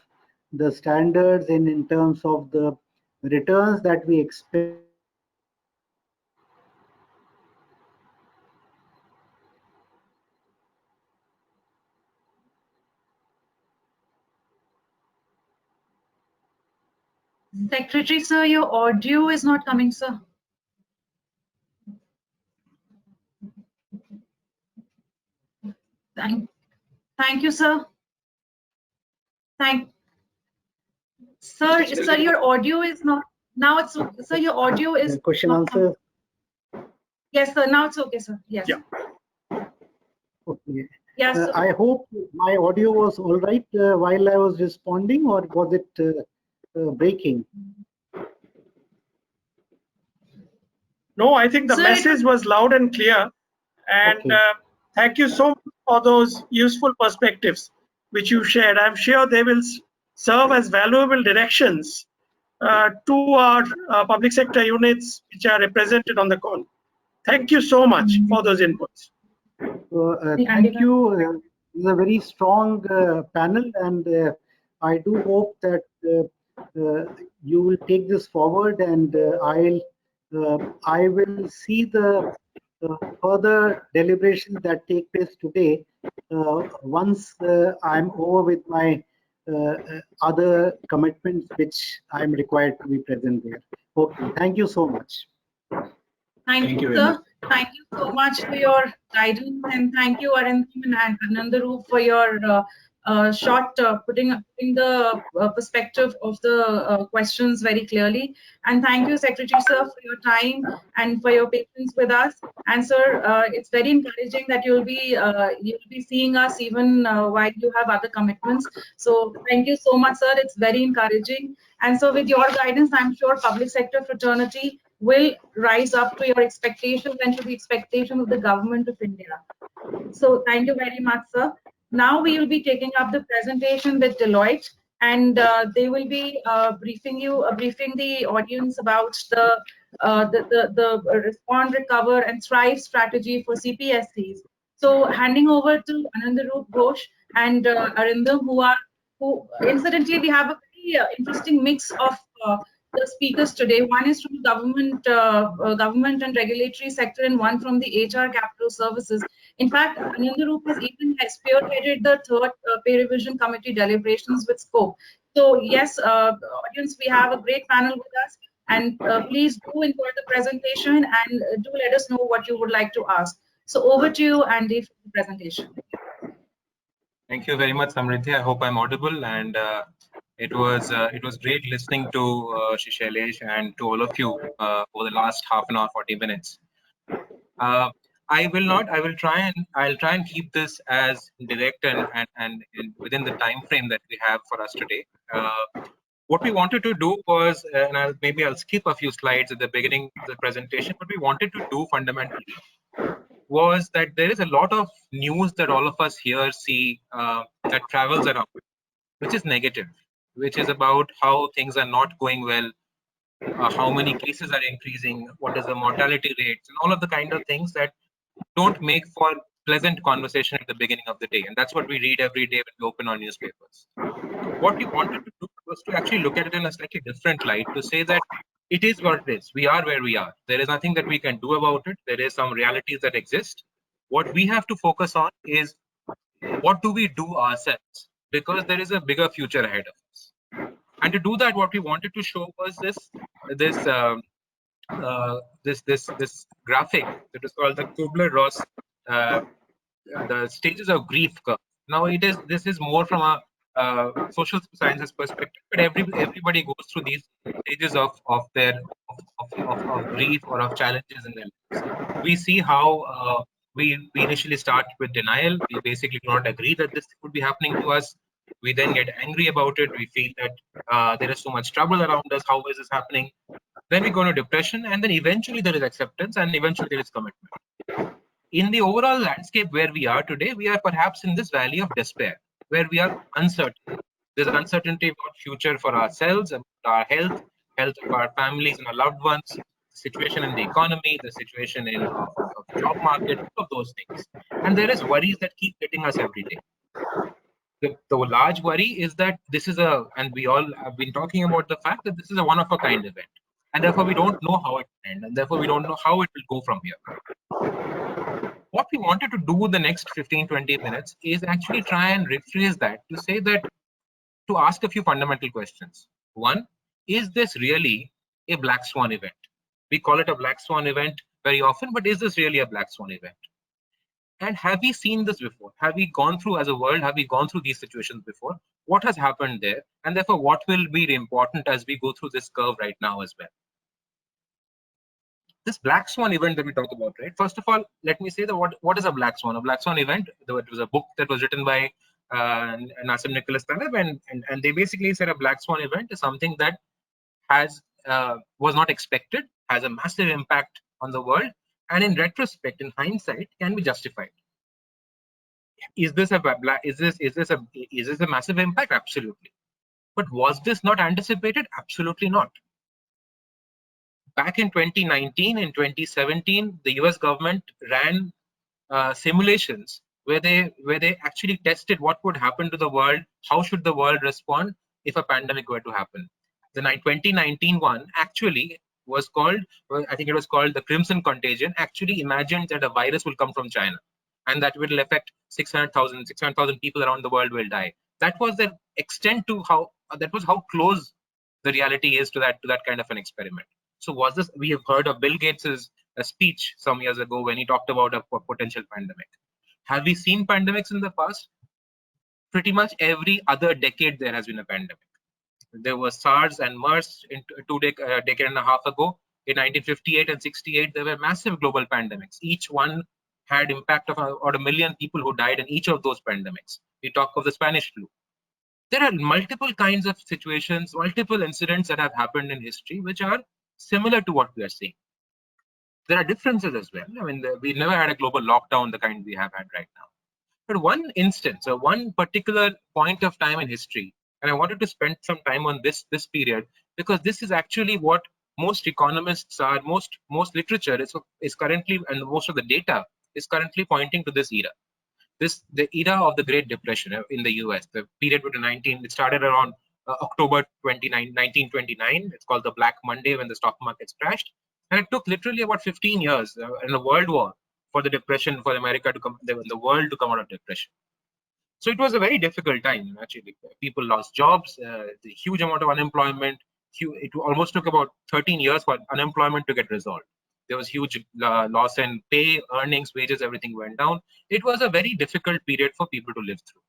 the standards and in terms of the returns that we expect. Secretary, sir, your audio is not coming, sir. Thank you, sir. Sir, your audio is not, now it's, sir, your audio is. Question answer. Yes, sir, now it's okay, sir. Yes. Yeah. Okay. Yes. I hope my audio was all right while I was responding, or was it breaking? No, I think the Sir, message was loud and clear. And Okay. thank you so much for those useful perspectives which you shared. I'm sure they will serve as valuable directions to our public sector units which are represented on the call. Thank you so much for those inputs. Thank you. It's a very strong panel, and I do hope that you will take this forward, and I will see the further deliberations that take place today once I'm over with my other commitments which I'm required to be present there. Okay, thank you so much. Thank you, sir. Thank you so much for your guidance, and thank you, Arindam and Anandaroop, for your short putting the perspective of the questions very clearly. And thank you, Secretary, sir, for your time and for your patience with us. And sir, it's very encouraging that you'll be seeing us even while you have other commitments. So thank you so much, sir. It's very encouraging. And so with your guidance, I'm sure public sector fraternity will rise up to your expectations and to the expectations of the government of India. So thank you very much, sir. Now we will be taking up the presentation with Deloitte, and they will be briefing the audience about the respond, recover, and thrive strategy for CPSEs. So handing over to Anandaroop Ghosh and Arindam, who incidentally we have a very interesting mix of the speakers today. One is from the government and regulatory sector, and one from the HR capital services. In fact, Anandaroop has even spearheaded the third pay revision committee deliberations with scope. So yes, audience, we have a great panel with us, and please do enjoy the presentation and do let us know what you would like to ask. So over to you, Andy, for the presentation. Thank you very much, Samriddhi. I hope I'm audible, and it was great listening to Sailesh and to all of you over the last half an hour, 40 minutes. I'll try and keep this as direct and within the time frame that we have for us today. What we wanted to do was, and I'll skip a few slides at the beginning of the presentation. What we wanted to do fundamentally was that there is a lot of news that all of us here see that travels around, which is negative, which is about how things are not going well, how many cases are increasing, what is the mortality rates, and all of the kind of things that don't make for pleasant conversation at the beginning of the day. And that's what we read every day when we open our newspapers. What we wanted to do was to actually look at it in a slightly different light, to say that it is what it is. We are where we are. There is nothing that we can do about it. There is some realities that exist. What we have to focus on is what do we do ourselves, because there is a bigger future ahead of us. And to do that, what we wanted to show was this graphic that is called the Kubler-Ross, the stages of grief curve. Now this is more from a social sciences perspective, but everybody goes through these stages of grief or of challenges in their lives. We see how we initially start with denial. We basically do not agree that this could be happening to us. We then get angry about it. We feel that there is so much trouble around us. How is this happening? Then we go into depression, and then eventually there is acceptance, and eventually there is commitment. In the overall landscape where we are today, we are perhaps in this valley of despair, where we are uncertain. There's uncertainty about future for ourselves, about our health, health of our families and our loved ones, the situation in the economy, the situation of job market, all of those things. And there is worries that keep hitting us every day. The large worry is that this is and we all have been talking about the fact that this is a one-of-a-kind event. And therefore, we don't know how it will end. And therefore, we don't know how it will go from here. What we wanted to do the next 15-20 minutes is actually try and rephrase that to say that, to ask a few fundamental questions. One, is this really a black swan event? We call it a black swan event very often, but is this really a black swan event? And have we seen this before? Have we gone through, as a world, have we gone through these situations before? What has happened there? And therefore, what will be important as we go through this curve right now as well? This black swan event that we talk about, right? First of all, let me say that what is a black swan? A black swan event, it was a book that was written by Nassim Nicholas Taleb, and they basically said a black swan event is something that was not expected, has a massive impact on the world, and in retrospect, in hindsight, can be justified. Is this a massive impact? Absolutely. But was this not anticipated? Absolutely not. Back in 2019 and 2017, the US government ran simulations where they actually tested what would happen to the world, how should the world respond if a pandemic were to happen. The 2019 one actually was called, I think it was called the Crimson Contagion, actually imagined that a virus will come from China and that will affect 600,000 people around the world will die. That was the extent to how close the reality is to that kind of an experiment. So was this, we have heard of Bill Gates's speech some years ago when he talked about a potential pandemic. Have we seen pandemics in the past? Pretty much every other decade there has been a pandemic. There was SARS and MERS in a decade and a half ago. In 1958 and 68, there were massive global pandemics. Each one had impact of about 1 million people who died in each of those pandemics. We talk of the Spanish flu. There are multiple kinds of situations, multiple incidents that have happened in history which are similar to what we are seeing. There are differences as well. I mean, we never had a global lockdown the kind we have had right now. But one instance, or one particular point of time in history, and I wanted to spend some time on this period because this is actually what most economists are, most literature is currently, and most of the data is currently pointing to this era. The era of the Great Depression in the US, the period between it started around October 1929. It's called the Black Monday when the stock markets crashed. And it took literally about 15 years in a world war for the depression, for America to come, the world to come out of depression. So it was a very difficult time, actually. People lost jobs, the huge amount of unemployment. It almost took about 13 years for unemployment to get resolved. There was huge loss in pay, earnings, wages, everything went down. It was a very difficult period for people to live through.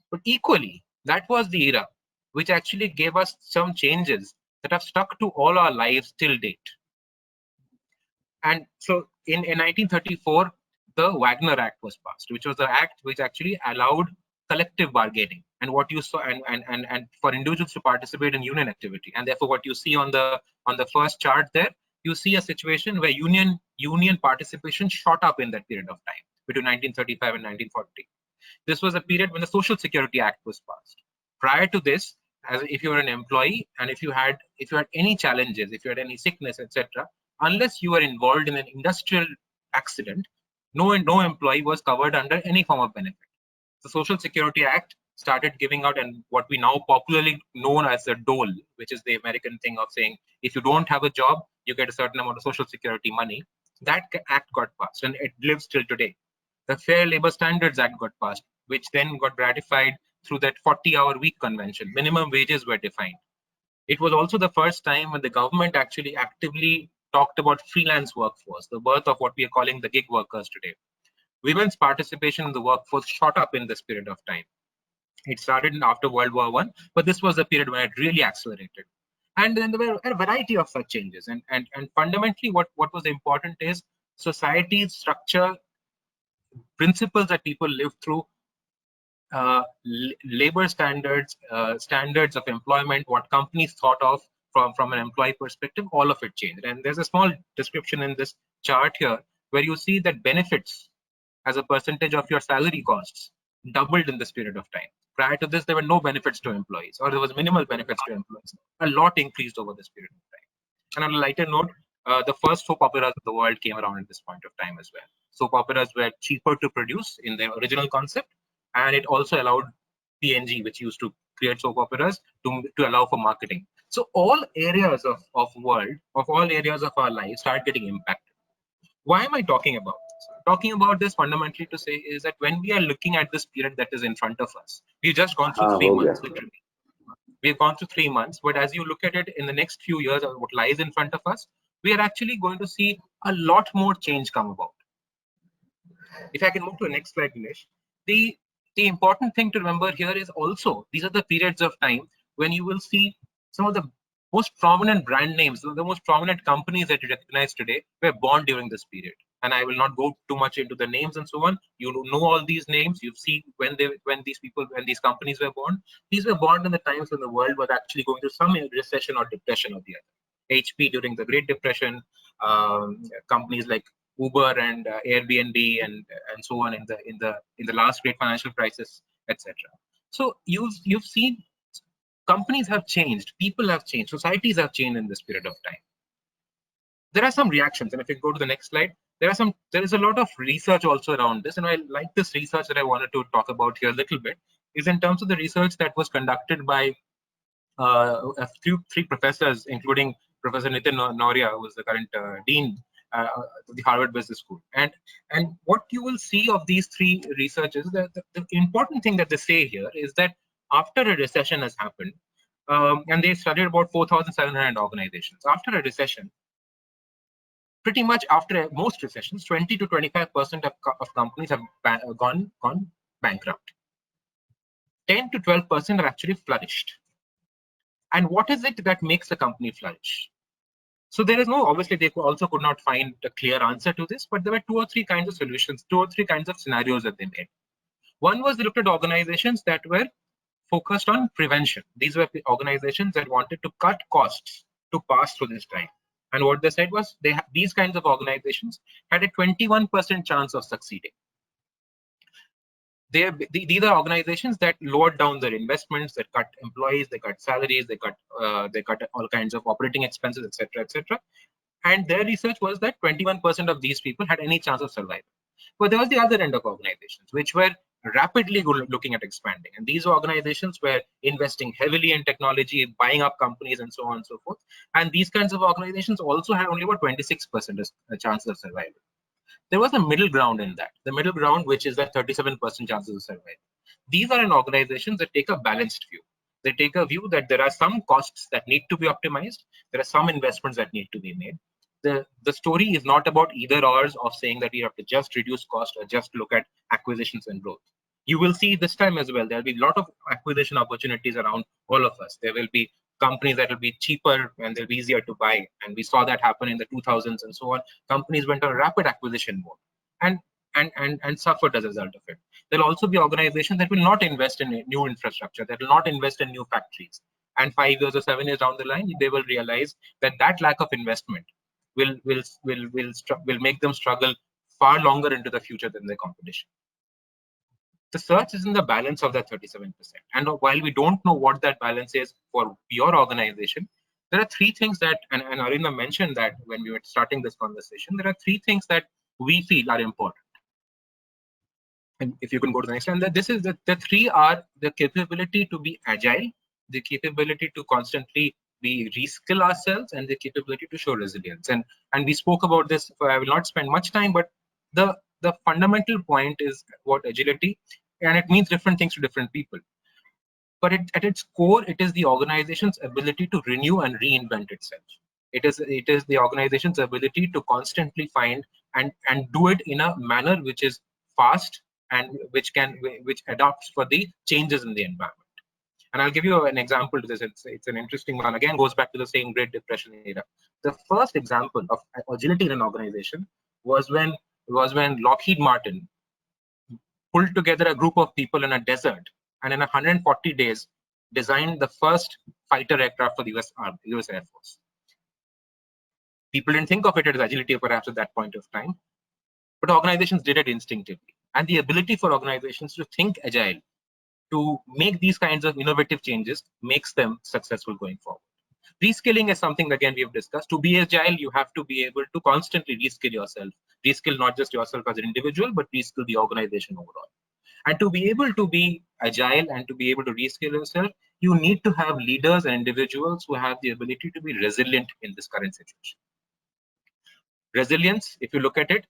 But equally, that was the era which actually gave us some changes that have stuck to all our lives till date. And so in 1934, the Wagner Act was passed, which was the act which actually allowed collective bargaining and what you saw and for individuals to participate in union activity. And therefore, what you see on the first chart there, you see a situation where union participation shot up in that period of time between 1935 and 1940. This was a period when the Social Security Act was passed. Prior to this, if you were an employee and if you had any challenges, if you had any sickness, etc., unless you were involved in an industrial accident, no employee was covered under any form of benefit. The Social Security Act started giving out, and what we now popularly known as the dole, which is the American thing of saying if you don't have a job, you get a certain amount of Social Security money. That act got passed, and it lives till today. The Fair Labor Standards Act got passed, which then got ratified through that 40-hour week convention. Minimum wages were defined. It was also the first time when the government actually actively talked about freelance workforce, the birth of what we are calling the gig workers today. Women's participation in the workforce shot up in this period of time. It started after World War I, but this was the period when it really accelerated. And then there were a variety of such changes. And fundamentally, what was important is society's structure, principles that people live through, labor standards, standards of employment, what companies thought of from an employee perspective, all of it changed. And there's a small description in this chart here where you see that benefits as a percentage of your salary costs doubled in this period of time. Prior to this, there were no benefits to employees, or there was minimal benefits to employees. A lot increased over this period of time. And on a lighter note, the first soap operas of the world came around at this point of time as well. Soap operas were cheaper to produce in their original concept, and it also allowed PNG, which used to create soap operas, to allow for marketing. So all areas of world, of all areas of our life, start getting impacted. Why am I talking about this? Talking about this fundamentally to say is that when we are looking at this period that is in front of us, we've just gone through 3 months, literally. We've gone through 3 months, but as you look at it in the next few years, or what lies in front of us, we are actually going to see a lot more change come about. If I can move to the next slide, Nilesh, the important thing to remember here is also these are the periods of time when you will see some of the most prominent brand names, the most prominent companies that you recognize today were born during this period. And I will not go too much into the names and so on. You know all these names. You've seen when these companies were born. These were born in the times when the world was actually going through some recession or depression or the other. HP during the Great Depression, companies like Uber and Airbnb and so on in the last great financial crisis, etc. So you've seen companies have changed, people have changed, societies have changed in this period of time. There are some reactions, and if you go to the next slide, there is a lot of research also around this, and I like this research that I wanted to talk about here a little bit is in terms of the research that was conducted by three professors, including Professor Nitin Noria, who is the current dean of the Harvard Business School. And what you will see of these three researchers, the important thing that they say here is that after a recession has happened, and they studied about 4,700 organizations. After a recession, pretty much after most recessions, 20 to 25% of companies have gone bankrupt. 10 to 12% have actually flourished. And what is it that makes a company flourish? So there is obviously they also could not find a clear answer to this, but there were 2 or 3 kinds of solutions, 2 or 3 kinds of scenarios that they made. One was they looked at organizations that were focused on prevention. These were organizations that wanted to cut costs to pass through this time. And what they said was these kinds of organizations had a 21% chance of succeeding. These are organizations that lowered down their investments, that cut employees, they cut salaries, they cut all kinds of operating expenses, etc., etc. And their research was that 21% of these people had any chance of survival. But there was the other end of organizations, which were rapidly looking at expanding. And these organizations were investing heavily in technology, buying up companies, and so on and so forth. And these kinds of organizations also had only about 26% chance of survival. There was a middle ground in that. The middle ground, which is that 37% chances of survival. These are in organizations that take a balanced view. They take a view that there are some costs that need to be optimized. There are some investments that need to be made. The story is not about either or of saying that you have to just reduce cost or just look at acquisitions and growth. You will see this time as well, there'll be a lot of acquisition opportunities around all of us. There will be companies that will be cheaper and they'll be easier to buy. And we saw that happen in the 2000s and so on. Companies went on rapid acquisition mode and suffered as a result of it. There'll also be organizations that will not invest in new infrastructure, that will not invest in new factories. And 5 years or 7 years down the line, they will realize that that lack of investment will make them struggle far longer into the future than their competition. The search is in the balance of that 37%. And while we don't know what that balance is for your organization, there are 3 things that, and Arina mentioned that when we were starting this conversation, there are 3 things that we feel are important. And if you can go to the next one, this is the 3 are the capability to be agile, the capability to constantly reskill ourselves, and the capability to show resilience. And we spoke about this. I will not spend much time, but the fundamental point is what agility, and it means different things to different people. But at its core, it is the organization's ability to renew and reinvent itself. It is the organization's ability to constantly find and do it in a manner which is fast and which adapts for the changes in the environment. And I'll give you an example to this. It's an interesting one. Again, goes back to the same Great Depression era. The first example of agility in an organization was when Lockheed Martin pulled together a group of people in a desert and in 140 days designed the first fighter aircraft for the US Air Force. People didn't think of it as agility perhaps at that point of time, but organizations did it instinctively. And the ability for organizations to think agile to make these kinds of innovative changes makes them successful going forward. Reskilling is something, again, we have discussed. To be agile, you have to be able to constantly reskill yourself. Reskill not just yourself as an individual, but reskill the organization overall. And to be able to be agile and to be able to reskill yourself, you need to have leaders and individuals who have the ability to be resilient in this current situation. Resilience, if you look at it,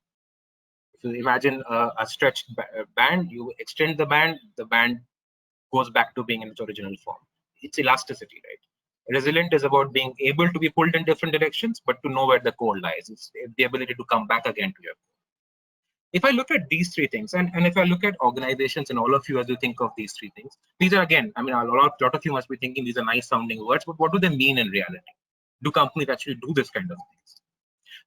if you imagine a stretched band, you extend the band goes back to being in its original form. It's elasticity, right? Resilient is about being able to be pulled in different directions, but to know where the core lies. It's the ability to come back again to your core. If I look at these three things, and if I look at organizations and all of you as you think of these three things, these are, again, I mean, a lot of you must be thinking these are nice sounding words, but what do they mean in reality? Do companies actually do this kind of things?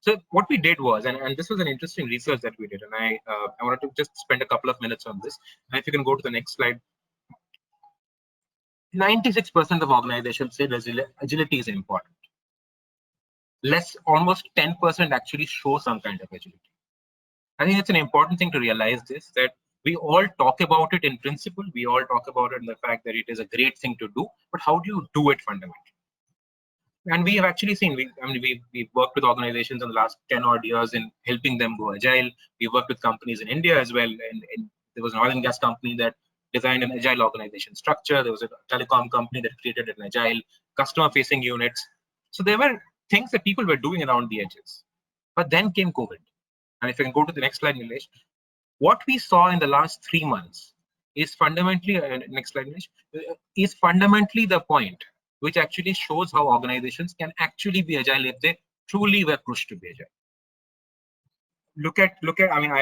So what we did was, and this was an interesting research that we did, and I wanted to just spend a couple of minutes on this. And if you can go to the next slide. 96% of organizations say agility is important. Almost 10% actually show some kind of agility. I think it's an important thing to realize this, that we all talk about it in principle. We all talk about it in the fact that it is a great thing to do, but how do you do it fundamentally? And we have actually seen, we've worked with organizations in the last 10 odd years in helping them go agile. We've worked with companies in India as well. And there was an oil and gas company that designed an agile organization structure. There was a telecom company that created an agile customer-facing units. So there were things that people were doing around the edges. But then came COVID. And if you can go to the next slide, Nilesh, what we saw in the last 3 months is fundamentally, next slide, Nilesh, is fundamentally the point which actually shows how organizations can actually be agile if they truly were pushed to be agile. Look at, I mean,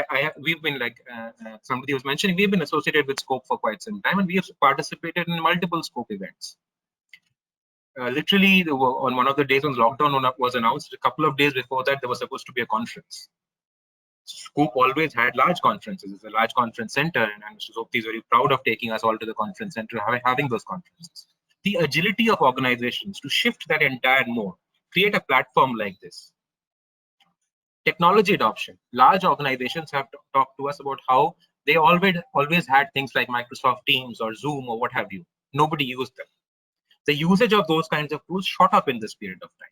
we've been like somebody was mentioning, we've been associated with Scope for quite some time, and we have participated in multiple Scope events. Literally, on one of the days when lockdown was announced, a couple of days before that, there was supposed to be a conference. Scoop always had large conferences. It's a large conference center, and Mr. Sopti is very proud of taking us all to the conference center, having those conferences. The agility of organizations to shift that entire mode, create a platform like this. Technology adoption. Large organizations have talked to us about how they always had things like Microsoft Teams or Zoom or what have you. Nobody used them. The usage of those kinds of tools shot up in this period of time.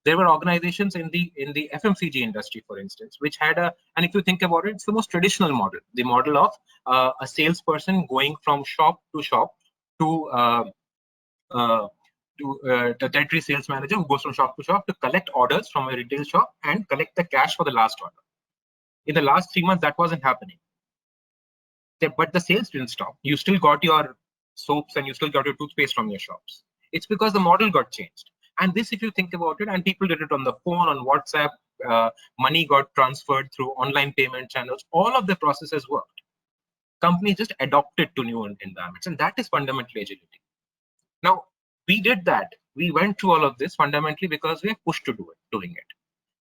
There were organizations in the FMCG industry, for instance, which had and if you think about it, it's the most traditional model, the model of a salesperson going from shop to shop to the territory sales manager who goes from shop to shop to collect orders from a retail shop and collect the cash for the last order. In the last 3 months, that wasn't happening. But the sales didn't stop. You still got your soaps and you still got your toothpaste from your shops. It's because the model got changed. And this, if you think about it, and people did it on the phone, on WhatsApp, money got transferred through online payment channels, all of the processes worked. Companies just adopted to new environments, and that is fundamentally agility. Now, we did that. We went through all of this fundamentally because we are pushed to doing it.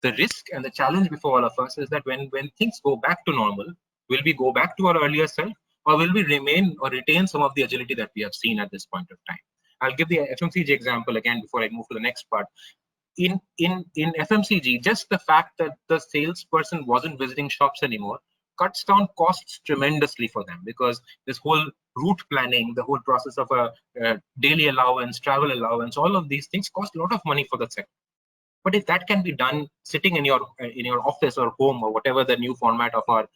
The risk and the challenge before all of us is that when things go back to normal, will we go back to our earlier self, or will we remain or retain some of the agility that we have seen at this point of time? I'll give the FMCG example again before I move to the next part. In FMCG, just the fact that the salesperson wasn't visiting shops anymore cuts down costs tremendously for them, because this whole route planning, the whole process of a daily allowance, travel allowance, all of these things cost a lot of money for the sector. But if that can be done sitting in your office or home or whatever the new format of our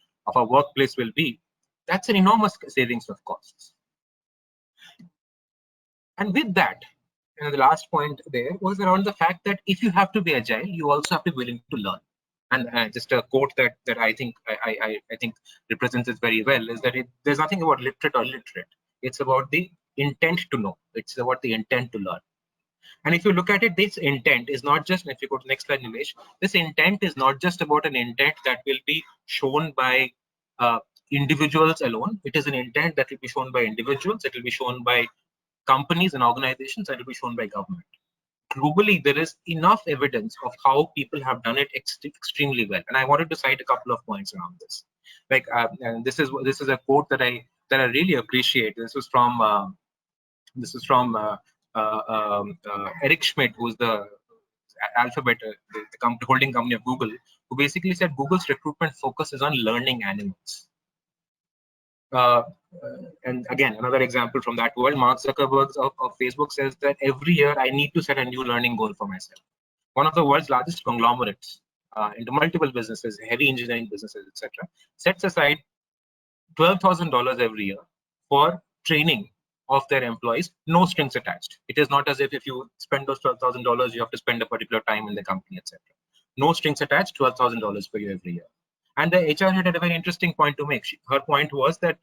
workplace will be, that's an enormous savings of costs. And with that, the last point there was around the fact that if you have to be agile, you also have to be willing to learn. And just a quote that I think represents it very well is that there's nothing about literate or illiterate. It's about the intent to know. It's about the intent to learn. And if you look at it, this intent is not just, if you go to the next slide, Nilesh, this intent is not just about an intent that will be shown by individuals alone. It is an intent that will be shown by individuals. It will be shown by companies and organizations, and it will be shown by government. Globally, there is enough evidence of how people have done it extremely well. And I wanted to cite a couple of points around this. Like, and this is a quote that I really appreciate. This is from Eric Schmidt, who's the Alphabet, the holding company of Google, who basically said Google's recruitment focus is on learning animals. and again, another example from that world, Mark Zuckerberg of Facebook says that every year I need to set a new learning goal for myself. One of the world's largest conglomerates into multiple businesses, heavy engineering businesses, etc., sets aside $12,000 every year for training of their employees, no strings attached. It is not as if you spend those $12,000, you have to spend a particular time in the company, etc. No strings attached, $12,000 per year every year. And the HR head had a very interesting point to make. Her point was that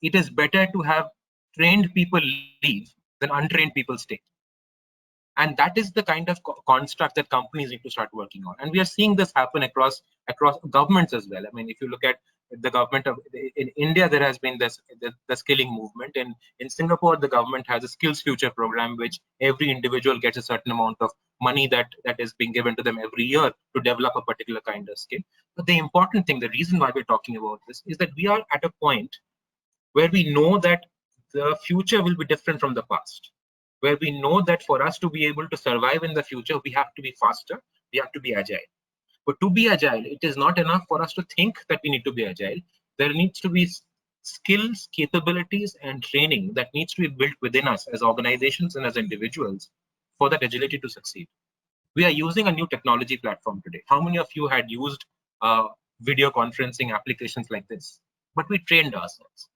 it is better to have trained people leave than untrained people stay. And that is the kind of construct that companies need to start working on. And we are seeing this happen across governments as well. I mean, if you look at the government in India, there has been the skilling movement. In Singapore, the government has a Skills Future program, which every individual gets a certain amount of money that is being given to them every year to develop a particular kind of skill. But the important thing, the reason why we're talking about this, is that we are at a point where we know that the future will be different from the past, where we know that for us to be able to survive in the future, we have to be faster, we have to be agile. But to be agile, it is not enough for us to think that we need to be agile. There needs to be skills, capabilities, and training that needs to be built within us as organizations and as individuals for that agility to succeed. We are using a new technology platform today. How many of you had used video conferencing applications like this? But we trained ourselves.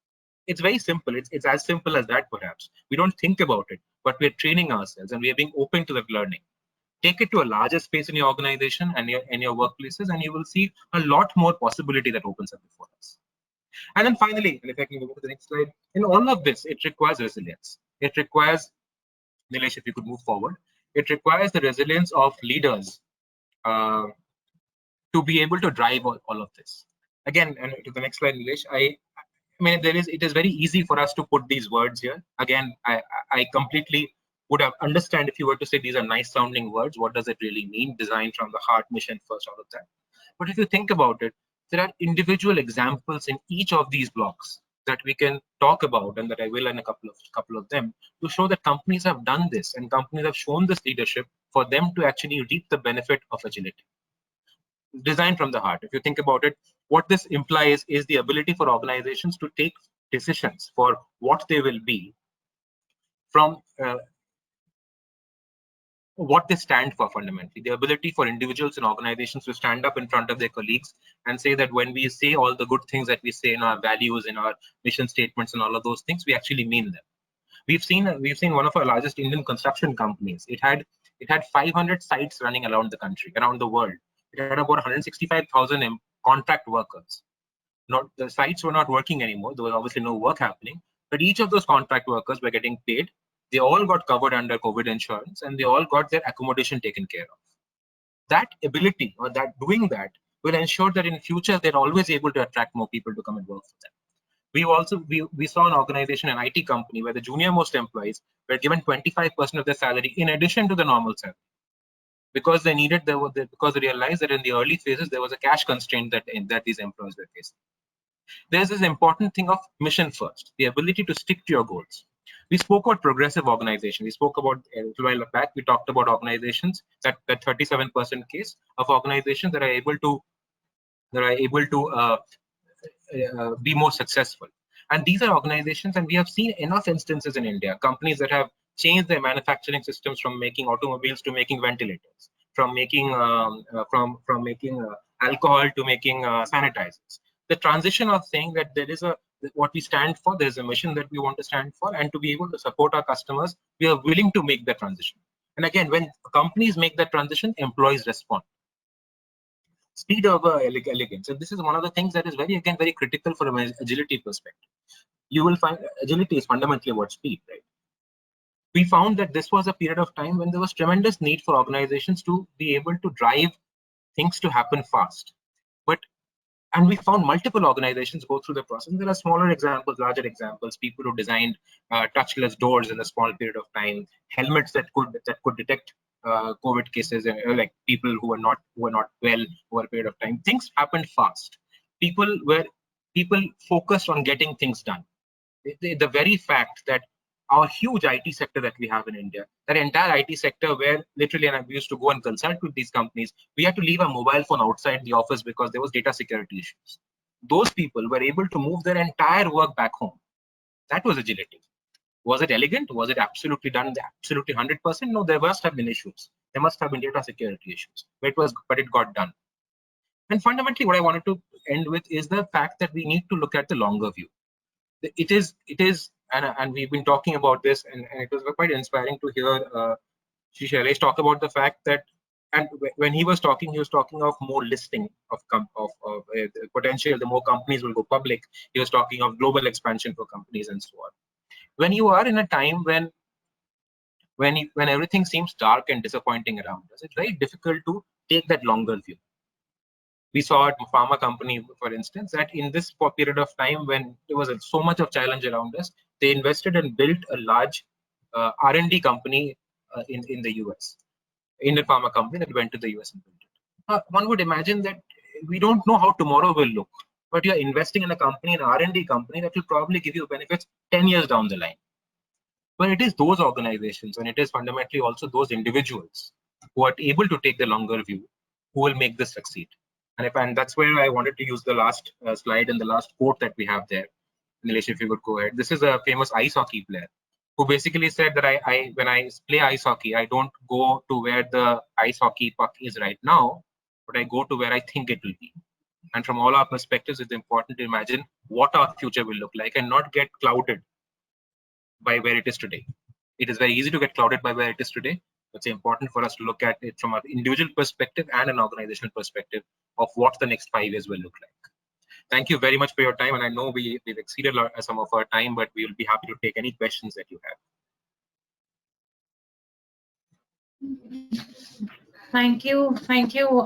It's very simple. It's as simple as that, perhaps. We don't think about it, but we're training ourselves and we are being open to that learning. Take it to a larger space in your organization and in your workplaces, and you will see a lot more possibility that opens up before us. And then finally, and if I can go to the next slide, in all of this, it requires resilience. It requires, Nilesh, if you could move forward, it requires the resilience of leaders to be able to drive all of this. Again, and to the next slide, Nilesh, I mean, it is very easy for us to put these words here. Again, I completely would have understand if you were to say these are nice sounding words. What does it really mean? Design from the heart, mission first, all of that. But if you think about it, there are individual examples in each of these blocks that we can talk about, and that I will in a couple of them, to show that companies have done this and companies have shown this leadership for them to actually reap the benefit of agility. Design from the heart. If you think about it, what this implies is the ability for organizations to take decisions for what they will be from what they stand for fundamentally. The ability for individuals and organizations to stand up in front of their colleagues and say that when we say all the good things that we say in our values, in our mission statements and all of those things, we actually mean them. We've seen one of our largest Indian construction companies. It had 500 sites running around the country, around the world. It had about 165,000 contract workers. The sites were not working anymore. There was obviously no work happening, but each of those contract workers were getting paid. They all got covered under COVID insurance, and they all got their accommodation taken care of. That ability, or that doing that, will ensure that in future they're always able to attract more people to come and work for them. We saw an organization, an IT company, where the junior most employees were given 25% of their salary in addition to the normal salary, because they realized that in the early phases there was a cash constraint that these employees were facing. There's this important thing of mission first, the ability to stick to your goals. We spoke about progressive organization. We spoke about a while back. We talked about organizations, that 37% case of organizations that are able to be more successful. And these are organizations, and we have seen enough instances in India, companies that have changed their manufacturing systems from making automobiles to making ventilators, from making alcohol to making sanitizers. The transition of saying that there is what we stand for, there's a mission that we want to stand for, and to be able to support our customers, we are willing to make that transition. And again, when companies make that transition, employees respond. Speed over elegance, and this is one of the things that is very critical for an agility perspective. You will find agility is fundamentally about speed, right? We found that this was a period of time when there was tremendous need for organizations to be able to drive things to happen fast. And we found multiple organizations go through the process. There are smaller examples, larger examples, people who designed touchless doors in a small period of time, helmets that could detect COVID cases, and like people who were not well over a period of time. Things happened fast. People focused on getting things done. The very fact that our huge IT sector that we have in India, that entire IT sector where literally, and I used to go and consult with these companies, we had to leave our mobile phone outside the office because there was data security issues. those people were able to move their entire work back home. That was agility. Was it elegant? Was it absolutely done absolutely 100%? No, there must have been issues. There must have been data security issues, but it got done. And fundamentally, what I wanted to end with is the fact that we need to look at the longer view. It is, and we've been talking about this, and it was quite inspiring to hear Sailesh talk about the fact that, and when he was talking of more listing of potential, the more companies will go public. He was talking of global expansion for companies and so on. When you are in a time when everything seems dark and disappointing around us, it's very difficult to take that longer view. We saw at pharma company, for instance, that in this period of time when there was so much of challenge around us, they invested and built a large R&D company in the US, Indian pharma company that went to the US and built it. One would imagine that we don't know how tomorrow will look, but you're investing in a company, an R&D company that will probably give you benefits 10 years down the line. But it is those organizations, and it is fundamentally also those individuals who are able to take the longer view who will make this succeed. And that's where I wanted to use the last slide and the last quote that we have there. Nilesh, if you could go ahead. This is a famous ice hockey player who basically said that when I play ice hockey, I don't go to where the ice hockey puck is right now, but I go to where I think it will be. And from all our perspectives, it's important to imagine what our future will look like and not get clouded by where it is today. It is very easy to get clouded by where it is today. It's important for us to look at it from an individual perspective and an organizational perspective of what the next 5 years will look like. Thank you very much for your time. And I know we've exceeded some of our time, but we will be happy to take any questions that you have. Thank you,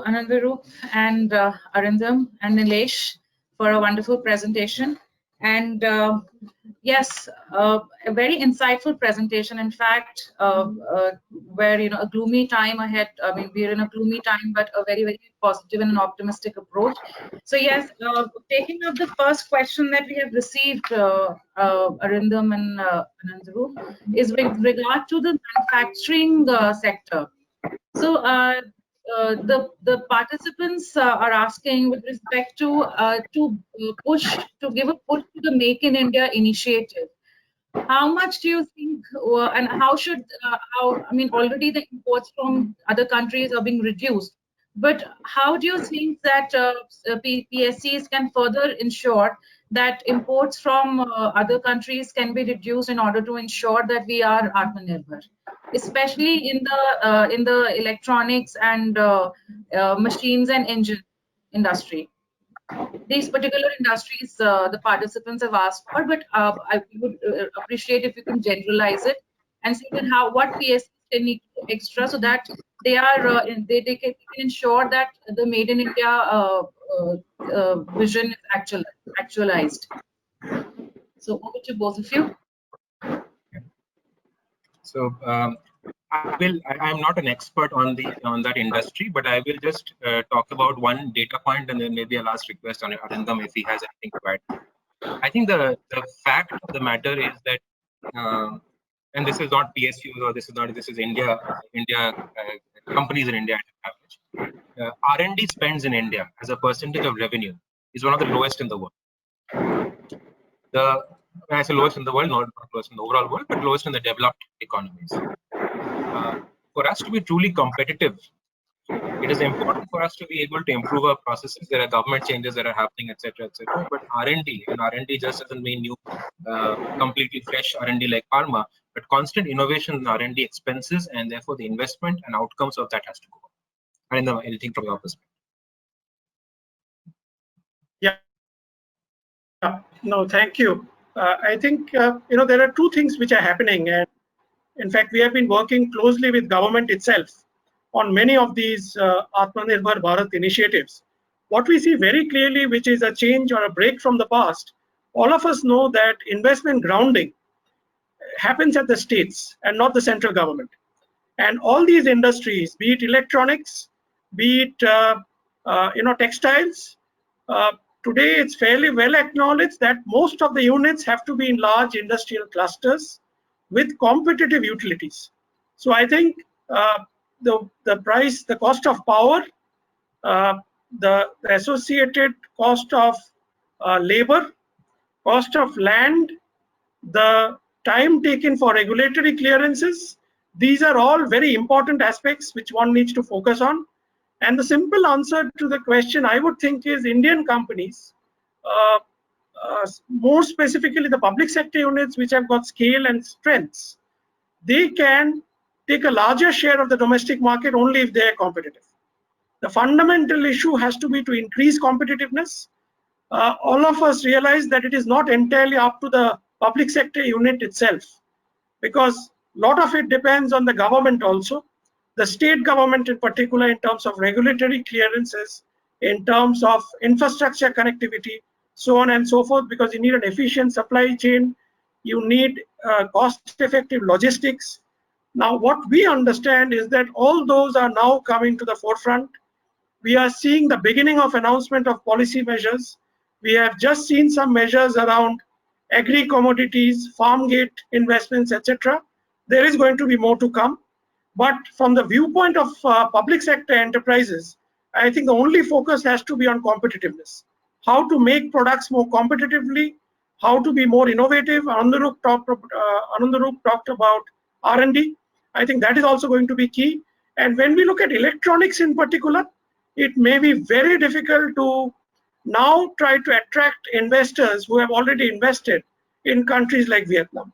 Anandarup and Arindam and Nilesh for a wonderful presentation. And yes, a very insightful presentation. In fact, where a gloomy time ahead. I mean, we're in a gloomy time, but a very, very positive and an optimistic approach. So yes, taking up the first question that we have received, Arindam and Anandarup, is with regard to the manufacturing sector. So the participants are asking with respect to give a push to the Make in India initiative. How much do you think, and how should I mean, already the imports from other countries are being reduced, but how do you think that PSEs can further ensure that imports from other countries can be reduced in order to ensure that we are Atmanirbhar, especially in the electronics and machines and engine industry? These particular industries the participants have asked for, but I would appreciate if you can generalize it and say that what PSEs can need extra so that they are they can ensure that the Made in India vision is actualized. So over to both of you. So I'm not an expert on that industry, but I will just talk about one data point, and then maybe a last request on Arindam if he has anything to add. I think the fact of the matter is that, and this is not PSUs or this is India companies in India. R&D spends in India as a percentage of revenue is one of the lowest in the world. When I say lowest in the world, not lowest in the overall world, but lowest in the developed economies. For us to be truly competitive, it is important for us to be able to improve our processes. There are government changes that are happening, etc., etc. But R&D just doesn't mean new, completely fresh R&D like pharma, but constant innovation in R&D expenses, and therefore the investment and outcomes of that has to go up. Arindam, anything from your perspective? Yeah. No, thank you. I think there are two things which are happening, and in fact, we have been working closely with government itself on many of these Atmanirbhar Bharat initiatives. What we see very clearly, which is a change or a break from the past, all of us know that investment grounding happens at the states and not the central government. And all these industries, be it electronics, be it textiles, today it's fairly well acknowledged that most of the units have to be in large industrial clusters with competitive utilities. So I think the cost of power, the associated cost of labor, cost of land, the time taken for regulatory clearances. These are all very important aspects which one needs to focus on. And the simple answer to the question, I would think, is Indian companies, more specifically the public sector units which have got scale and strengths, they can take a larger share of the domestic market only if they are competitive. The fundamental issue has to be to increase competitiveness. All of us realize that it is not entirely up to the public sector unit itself, because a lot of it depends on the government also, the state government in particular, in terms of regulatory clearances, in terms of infrastructure connectivity, so on and so forth, because you need an efficient supply chain, you need cost-effective logistics. Now, what we understand is that all those are now coming to the forefront. We are seeing the beginning of announcement of policy measures. We have just seen some measures around agri-commodities, farm gate investments, etc. There is going to be more to come. But from the viewpoint of public sector enterprises, I think the only focus has to be on competitiveness. How to make products more competitively, how to be more innovative. Anandarup talked about R&D. I think that is also going to be key. And when we look at electronics in particular, it may be very difficult to now try to attract investors who have already invested in countries like Vietnam.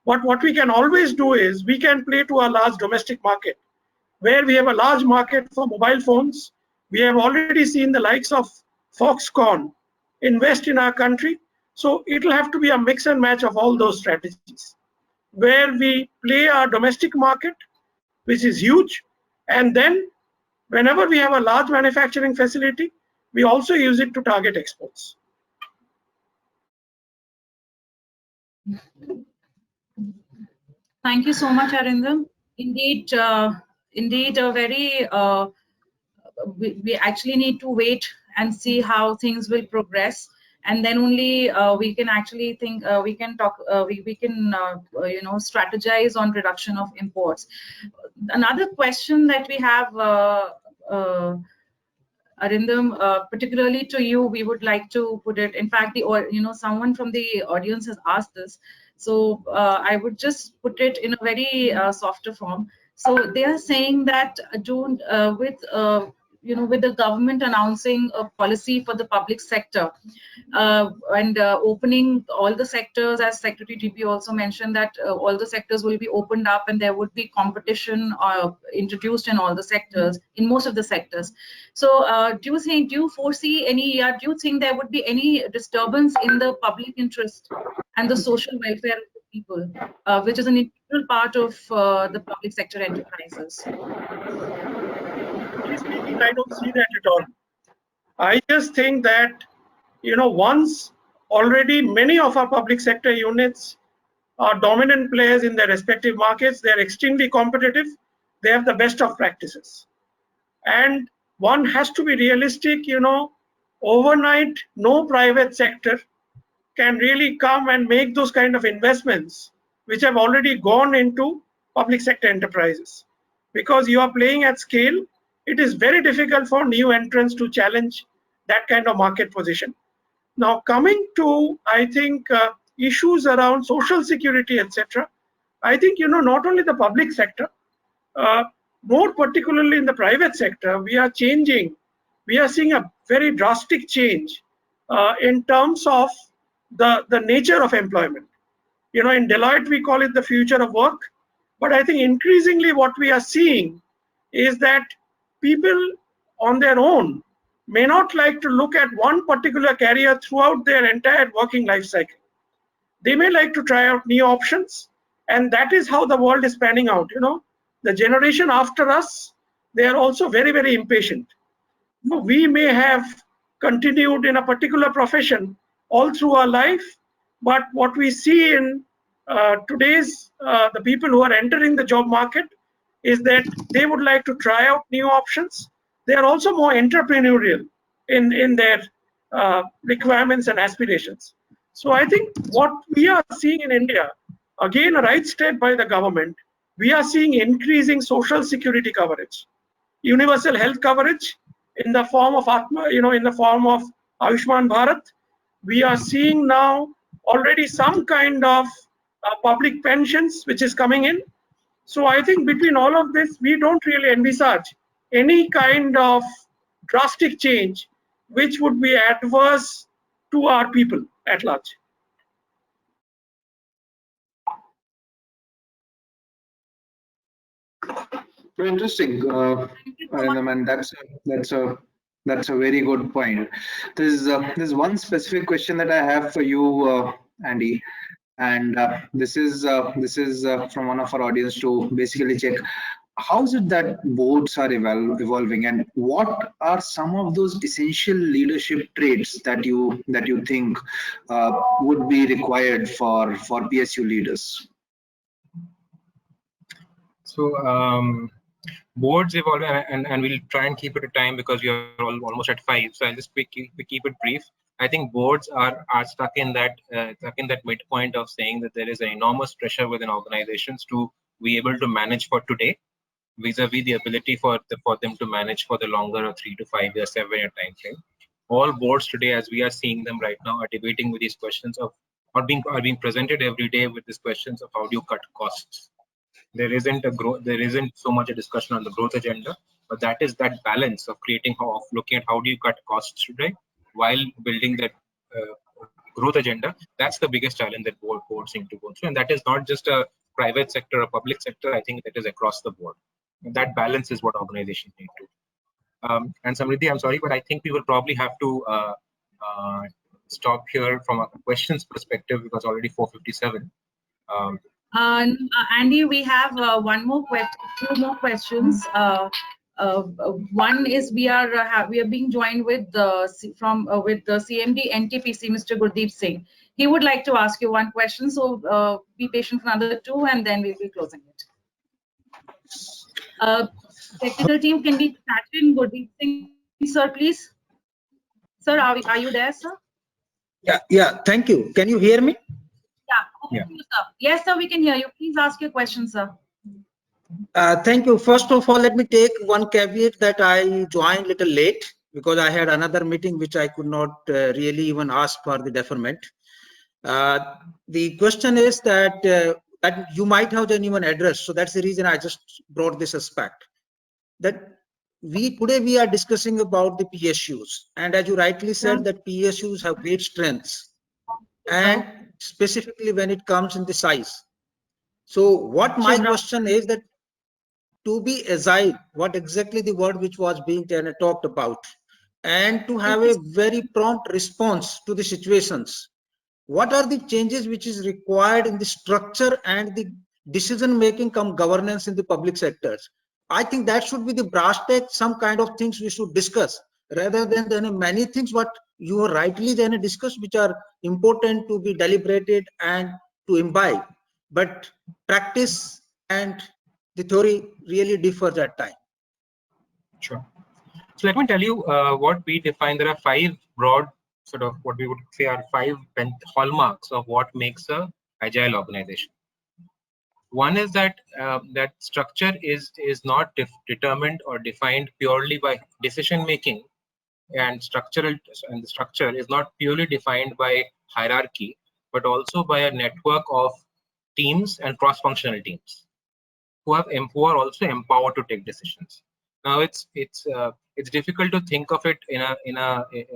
But what we can always do is we can play to a large domestic market, where we have a large market for mobile phones. We have already seen the likes of Foxconn invest in our country. So it'll have to be a mix and match of all those strategies, where we play our domestic market, which is huge, and then whenever we have a large manufacturing facility, we also use it to target exports. Thank you so much, Arindam. Indeed, indeed, a very. We actually need to wait and see how things will progress, and then only we can actually think. We can talk. We can strategize on reduction of imports. Another question that we have, Arindam, particularly to you, we would like to put it. In fact, someone from the audience has asked this. So I would just put it in a very softer form. So they are saying that with the government announcing a policy for the public sector and opening all the sectors, as Secretary DP also mentioned, that all the sectors will be opened up and there would be competition introduced in all the sectors, in most of the sectors. So do you foresee any, do you think there would be any disturbance in the public interest and the social welfare of the people, which is an integral part of the public sector enterprises? Speaking, I don't see that at all. I just think that, once already many of our public sector units are dominant players in their respective markets, they're extremely competitive, they have the best of practices. And one has to be realistic, overnight, no private sector can really come and make those kind of investments which have already gone into public sector enterprises. Because you are playing at scale, it is very difficult for new entrants to challenge that kind of market position. Now, coming to, I think, issues around social security, etc., I think, not only the public sector, more particularly in the private sector, we are seeing a very drastic change in terms of the nature of employment. In Deloitte, we call it the future of work. But I think increasingly what we are seeing is that people on their own may not like to look at one particular career throughout their entire working life cycle. They may like to try out new options, and that is how the world is panning out. The generation after us, they are also very, very impatient. We may have continued in a particular profession all through our life, but what we see in today's the people who are entering the job market is that they would like to try out new options. They are also more entrepreneurial in their requirements and aspirations. So I think what we are seeing in India, again, a right step by the government, we are seeing increasing social security coverage, universal health coverage in the form of in the form of Ayushman Bharat. We are seeing now already some kind of public pensions which is coming in. So I think between all of this, we don't really envisage any kind of drastic change which would be adverse to our people at large. Very interesting, Arindam, and that's a very good point. There's one specific question that I have for you, Andy, and this is from one of our audience to basically check how is it that boards are evolving, and what are some of those essential leadership traits that you think would be required for PSU leaders? So boards evolve, and we'll try and keep it to time because we are almost at 5. So I'll just keep it brief. I think boards are stuck in that midpoint of saying that there is an enormous pressure within organizations to be able to manage for today, vis-a-vis the ability for them to manage for the longer or 3 to 5 year, 7-year time frame. All boards today, as we are seeing them right now, are debating with these questions of, are being presented every day with these questions of how do you cut costs. There isn't so much a discussion on the growth agenda, but that is that balance of looking at how do you cut costs today while building that growth agenda. That's the biggest challenge that boards seem to go through, and that is not just a private sector or public sector. I think that is across the board. And that balance is what organizations need to. And Samriddhi, I'm sorry, but I think we will probably have to stop here from a questions perspective because already 4:57. Andy, we have one more two more questions. One is we are being joined with the CMD NTPC, Mr. Gurdeep Singh. He would like to ask you one question, so be patient for another 2, and then we'll be closing it. Technical team, can we patch in Gurdeep Singh, sir, please? Sir, are you there, sir? Yeah. Thank you. Can you hear me? Yeah. You, sir. Yes, sir, we can hear you. Please ask your question, sir. Thank you. First of all, let me take one caveat that I joined a little late because I had another meeting which I could not really even ask for the deferment. The question is that you might have genuine address, so that's the reason I just brought this aspect. That today we are discussing about the PSUs, and as you rightly said, that PSUs have great strengths, and specifically when it comes in the size. So what my question is that to be agile, what exactly the word which was being talked about, and to have a very prompt response to the situations. What are the changes which is required in the structure and the decision making come governance in the public sectors? I think that should be the brass tack, some kind of things we should discuss rather than many things what you rightly then discussed which are important to be deliberated and to imbibe, but practice and the theory really differs at time. Sure. So let me tell you what we define. There are 5 broad sort of what we would say are 5 hallmarks of what makes a agile organization. One is that that structure is not determined or defined purely by decision making, and the structure is not purely defined by hierarchy, but also by a network of teams and cross-functional teams who are also empowered to take decisions. Now it's difficult to think of it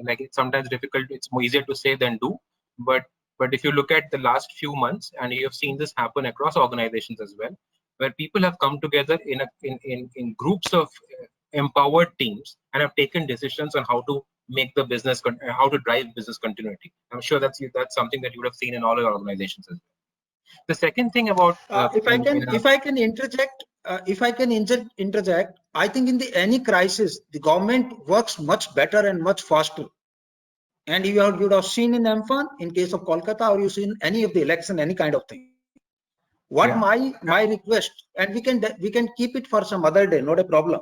like it's sometimes difficult. It's more easier to say than do, but if you look at the last few months, and you have seen this happen across organizations as well, where people have come together in groups of empowered teams and have taken decisions on how to make the business, how to drive business continuity. I'm sure that's something that you would have seen in all your organizations as well. The second thing about if I can interject, I think in any crisis, the government works much better and much faster. And you would have seen in Amphan, in case of Kolkata, or you seen any of the election, any kind of thing. What my request, and we can keep it for some other day, not a problem.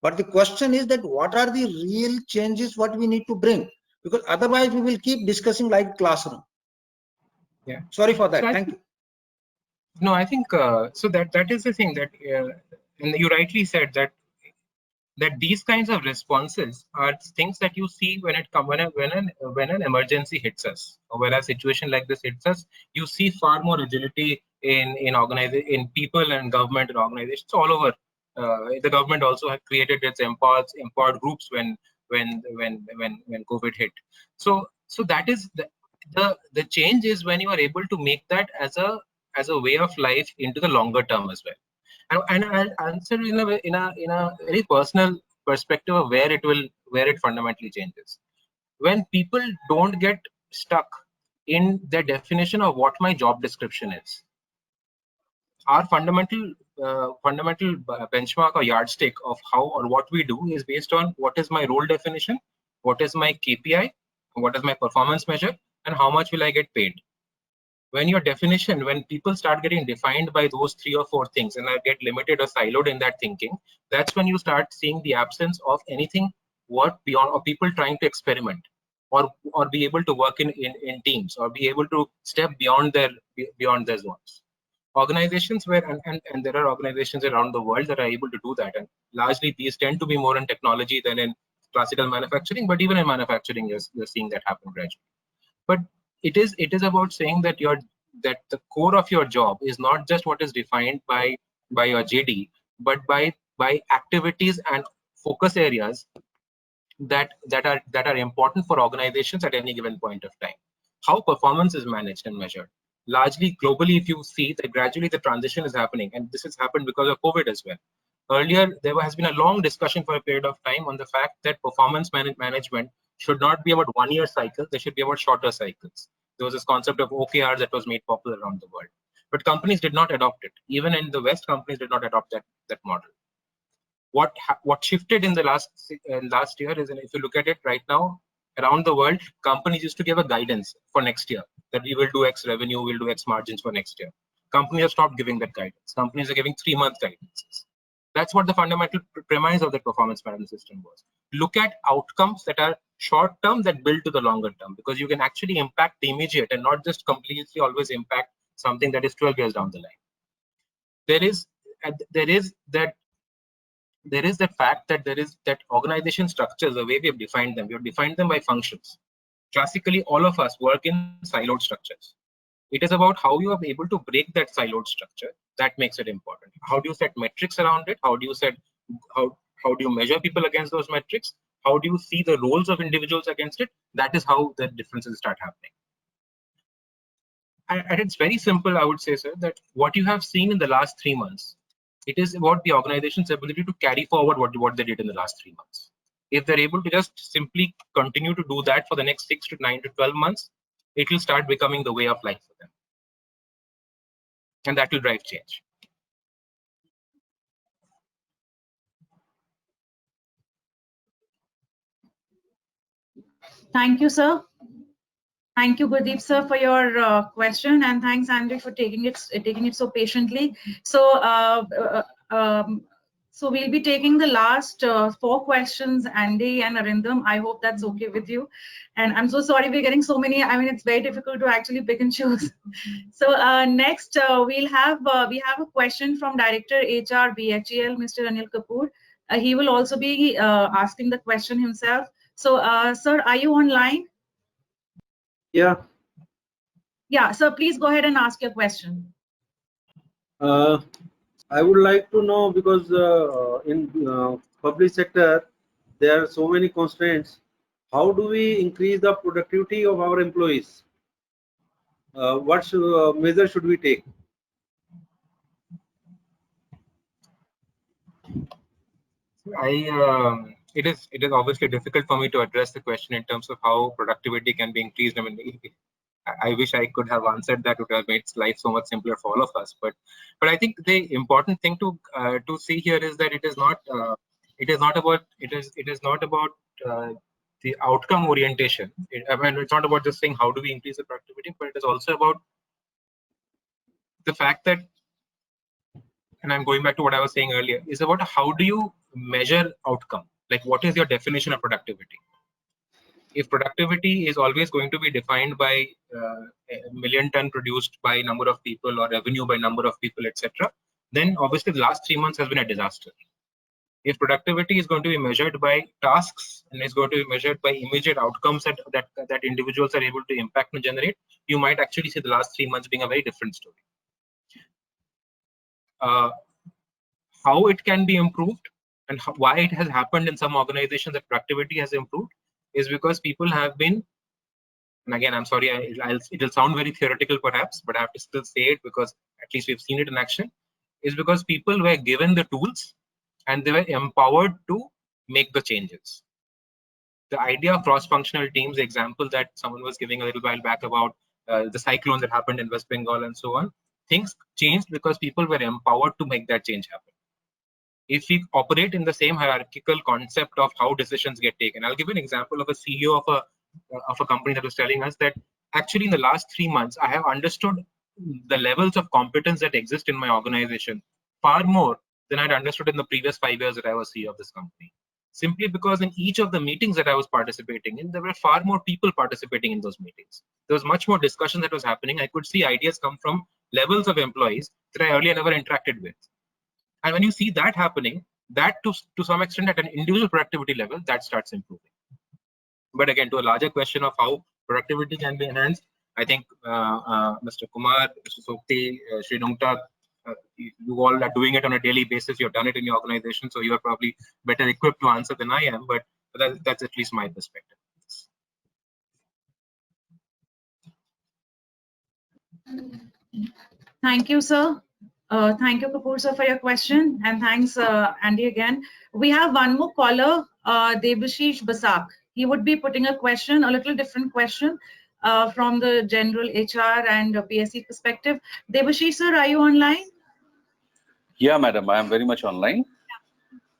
But the question is that what are the real changes what we need to bring? Because otherwise we will keep discussing like classroom. Yeah. Sorry for that. Thank you. No, I think so that is the thing that, and you rightly said that that these kinds of responses are things that you see when an emergency hits us, or when a situation like this hits us. You see far more agility in in people and government and organizations all over. The government also had created its empowered groups when COVID hit. So that is the change is when you are able to make that as a way of life into the longer term as well. And I'll answer in a very personal perspective of where it fundamentally changes. When people don't get stuck in their definition of what my job description is, our fundamental benchmark or yardstick of how or what we do is based on what is my role definition, what is my KPI, what is my performance measure, and how much will I get paid. When people start getting defined by those 3 or 4 things and I get limited or siloed in that thinking, that's when you start seeing the absence of anything work beyond, or people trying to experiment or be able to work in teams, or be able to step beyond their zones. Organizations and there are organizations around the world that are able to do that, and largely these tend to be more in technology than in classical manufacturing, but even in manufacturing you're seeing that happen gradually. But it is about saying that the core of your job is not just what is defined by your JD, but by activities and focus areas that are important for organizations at any given point of time. How performance is managed and measured. Largely globally, if you see that gradually the transition is happening, and this has happened because of COVID as well. Earlier, there has been a long discussion for a period of time on the fact that performance management should not be about 1-year cycles, they should be about shorter cycles. There was this concept of OKRs that was made popular around the world. But companies did not adopt it. Even in the West, companies did not adopt that model. What shifted in the last year is, and if you look at it right now, around the world, companies used to give a guidance for next year that we will do X revenue, we'll do X margins for next year. Companies have stopped giving that guidance. Companies are giving 3-month guidances. That's what the fundamental premise of the performance management system was. Look at outcomes that are short term that build to the longer term, because you can actually impact the immediate and not just completely always impact something that is 12 years down the line. There is that fact that organization structures, the way we have defined them by functions. Classically, all of us work in siloed structures. It is about how you are able to break that siloed structure that makes it important. How do you set metrics around it? How do you measure people against those metrics? How do you see the roles of individuals against it? That is how the differences start happening. And it's very simple, I would say, sir, that what you have seen in the last 3 months, it is about the organization's ability to carry forward what they did in the last 3 months. If they're able to just simply continue to do that for the next 6 to 9 to 12 months, it will start becoming the way of life for them. And that will drive change. Thank you, sir. Thank you, Gurdeep sir, for your question, and thanks, Andre, for taking it so patiently. So we'll be taking the last 4 questions, Andy and Arindam. I hope that's okay with you. And I'm so sorry we're getting so many. I mean, it's very difficult to actually pick and choose. So next, we have a question from Director HR BHEL, Mr. Anil Kapoor. He will also be asking the question himself. So, sir, are you online? Yeah. Yeah, so please go ahead and ask your question. I would like to know, because in public sector, there are so many constraints. How do we increase the productivity of our employees? What measure should we take? It is obviously difficult for me to address the question in terms of how productivity can be increased. I mean, I wish I could have answered that. It would have made life so much simpler for all of us. But I think the important thing to see here is that it is not about the outcome orientation. I mean, it's not about just saying how do we increase the productivity, but it is also about the fact that, and I'm going back to what I was saying earlier, is about how do you measure outcome? Like, what is your definition of productivity? If productivity is always going to be defined by a million ton produced by number of people or revenue by number of people, etc., then obviously the last 3 months has been a disaster. If productivity is going to be measured by tasks and is going to be measured by immediate outcomes that individuals are able to impact and generate, you might actually see the last 3 months being a very different story. How it can be improved and why it has happened in some organizations that productivity has improved is because people have been, and again, I'm sorry, it'll sound very theoretical perhaps, but I have to still say it because at least we've seen it in action, is because people were given the tools and they were empowered to make the changes. The idea of cross-functional teams, the example that someone was giving a little while back about the cyclone that happened in West Bengal and so on, things changed because people were empowered to make that change happen. If we operate in the same hierarchical concept of how decisions get taken, I'll give you an example of a CEO of a company that was telling us that actually in the last 3 months, I have understood the levels of competence that exist in my organization far more than I'd understood in the previous 5 years that I was CEO of this company. Simply because in each of the meetings that I was participating in, there were far more people participating in those meetings. There was much more discussion that was happening. I could see ideas come from levels of employees that I earlier never interacted with. And when you see that happening, that to some extent at an individual productivity level, that starts improving. But again, to a larger question of how productivity can be enhanced, I think Mr. Kumar, Mr. Sokti, Sri Nungta, you all are doing it on a daily basis. You've done it in your organization, so you are probably better equipped to answer than I am, but that's at least my perspective. Thank you, sir. Thank you, Kapoor sir, for your question, and thanks, Andy, again. We have one more caller, Debashish Basak. He would be putting a question, a little different question from the general HR and PSE perspective. Debashish sir, are you online? Yeah, madam, I am very much online.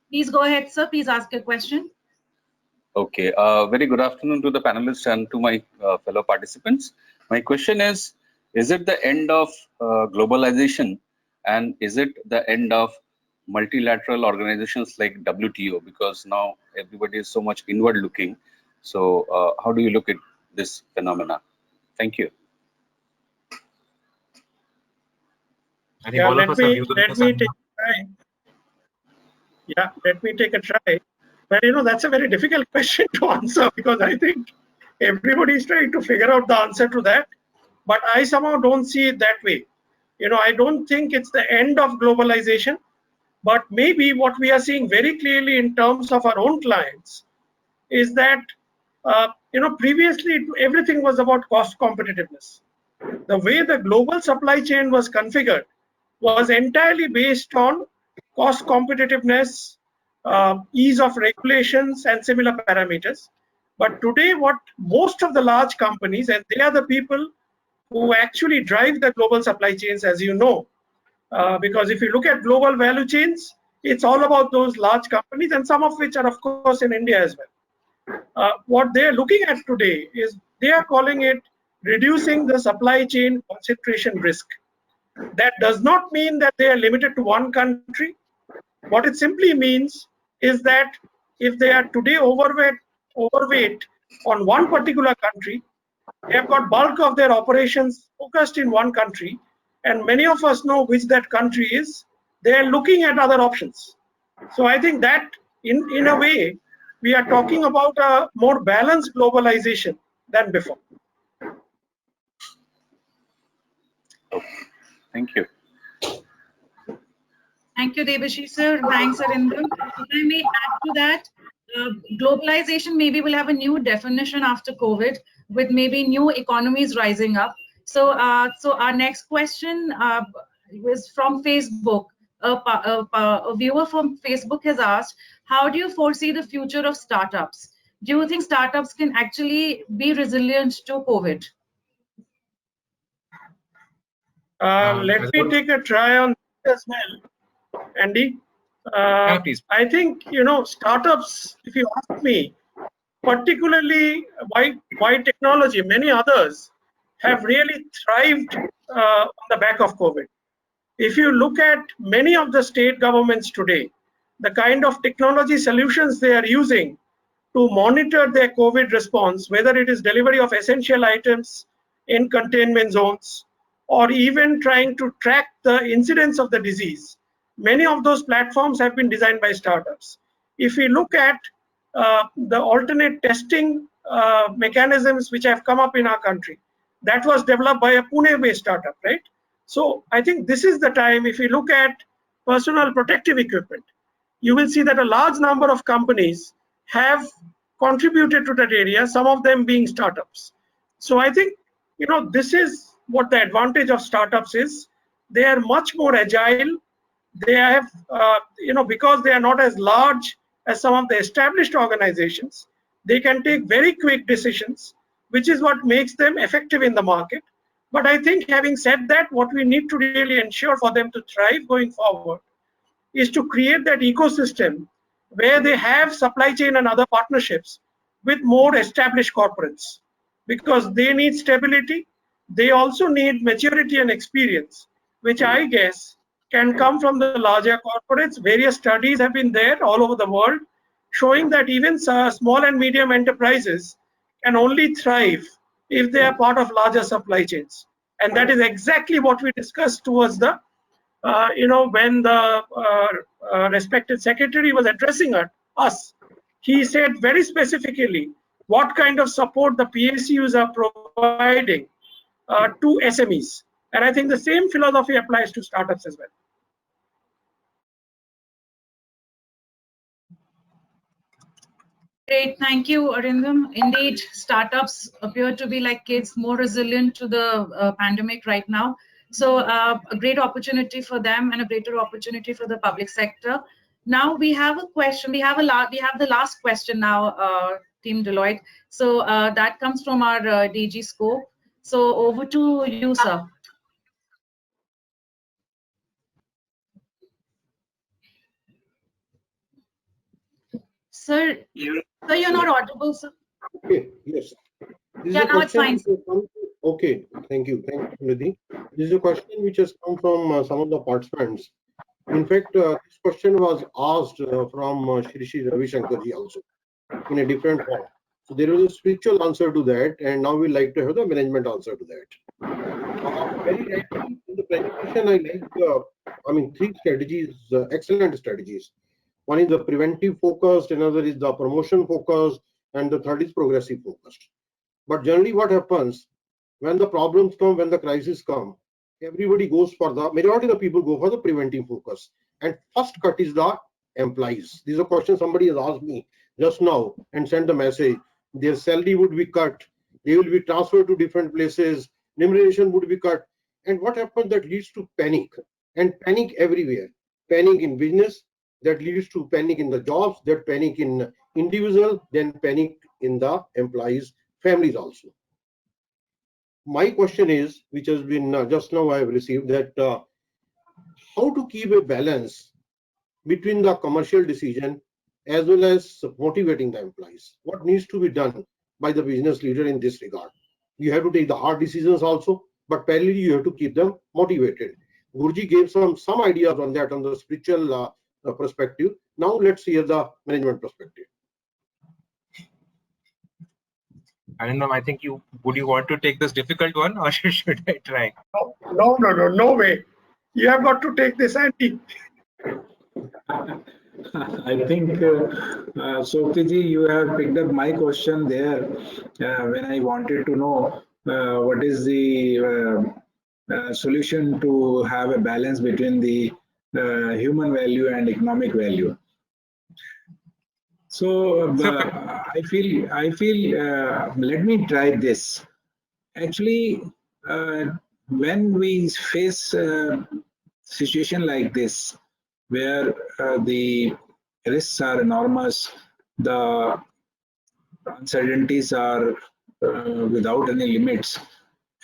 Please go ahead, sir. Please ask your question. Okay, very good afternoon to the panelists and to my fellow participants. My question is it the end of globalization, and is it the end of multilateral organizations like WTO? Because now everybody is so much inward looking. So how do you look at this phenomena? Thank you. I think all of us have used let me take a try. Yeah, let me take a try. But you know, that's a very difficult question to answer because I think everybody is trying to figure out the answer to that. But I somehow don't see it that way. You know, I don't think it's the end of globalization, but maybe what we are seeing very clearly in terms of our own clients is that, you know, previously everything was about cost competitiveness. The way the global supply chain was configured was entirely based on cost competitiveness, ease of regulations, and similar parameters. But today, what most of the large companies, and they are the people who actually drive the global supply chains, as you know, because if you look at global value chains, it's all about those large companies, and some of which are, of course, in India as well. What they're looking at today is they are calling it reducing the supply chain concentration risk. That does not mean that they are limited to one country. What it simply means is that if they are today overweight on one particular country, they have got bulk of their operations focused in one country, and many of us know which that country is. They are looking at other options. So I think that in a way, we are talking about a more balanced globalization than before. Okay. Thank you. Thank you, Debashish sir. Thanks, Arindam. If I may add to that, globalization maybe will have a new definition after COVID, with maybe new economies rising up. So, so our next question is from Facebook. A viewer from Facebook has asked, how do you foresee the future of startups? Do you think startups can actually be resilient to COVID? Let me take a try on this as well, Andy. Yeah, please. I think, you know, startups, if you ask me, particularly why technology, many others have really thrived on the back of COVID. If you look at many of the state governments today, the kind of technology solutions they are using to monitor their COVID response, whether it is delivery of essential items in containment zones, or even trying to track the incidence of the disease, many of those platforms have been designed by startups. If we look at the alternate testing mechanisms which have come up in our country, that was developed by a Pune-based startup, right? So I think this is the time, if you look at personal protective equipment, you will see that a large number of companies have contributed to that area, some of them being startups. So I think, this is what the advantage of startups is. They are much more agile. They have, because they are not as large as some of the established organizations, they can take very quick decisions, which is what makes them effective in the market. But I think, having said that, what we need to really ensure for them to thrive going forward is to create that ecosystem where they have supply chain and other partnerships with more established corporates, because they need stability. They also need maturity and experience, which I guess can come from the larger corporates. Various studies have been there all over the world showing that even small and medium enterprises can only thrive if they are part of larger supply chains. And that is exactly what we discussed towards the when the respected secretary was addressing us, he said very specifically what kind of support the PSUs are providing to SMEs. And I think the same philosophy applies to startups as well. Great, thank you, Arindam. Indeed, startups appear to be like kids, more resilient to the pandemic right now. So a great opportunity for them and a greater opportunity for the public sector. Now we have a question. We have the last question now, Team Deloitte. So that comes from our DG Scope. So over to you, sir. Sir, you're not audible, sir. Okay, yes. This Yeah, is a now it's question fine. Okay, thank you, Nidhi. This is a question which has come from some of the participants. In fact, this question was asked from Shri Ravi Shankarji also in a different form. So there was a spiritual answer to that, and now we'd like to have the management answer to that. Very rightly, in the presentation, I like, three strategies, excellent strategies. One is the preventive focused, another is the promotion focused, and the third is progressive focused. But generally what happens when the problems come, when the crisis come, everybody goes for the, majority of the people go for the preventive focus. And first cut is the employees. This is a question somebody has asked me just now and sent a message. Their salary would be cut. They will be transferred to different places. Remuneration would be cut. And what happens that leads to panic, and panic everywhere. Panic in business, that leads to panic in the jobs, that panic in individual, then panic in the employees' families also. My question is, which has been just now I have received, that how to keep a balance between the commercial decision as well as motivating the employees. What needs to be done by the business leader in this regard? You have to take the hard decisions also, but parallelly you have to keep them motivated. Guruji gave some ideas on that, on the spiritual perspective. Now let's hear the management perspective. I don't know. I think would you want to take this difficult one, or should I try? No way. You have got to take this, Andy. I think, Soktiji, you have picked up my question there when I wanted to know what is the solution to have a balance between the human value and economic value. So I feel. Let me try this. Actually, when we face a situation like this, where the risks are enormous, the uncertainties are without any limits,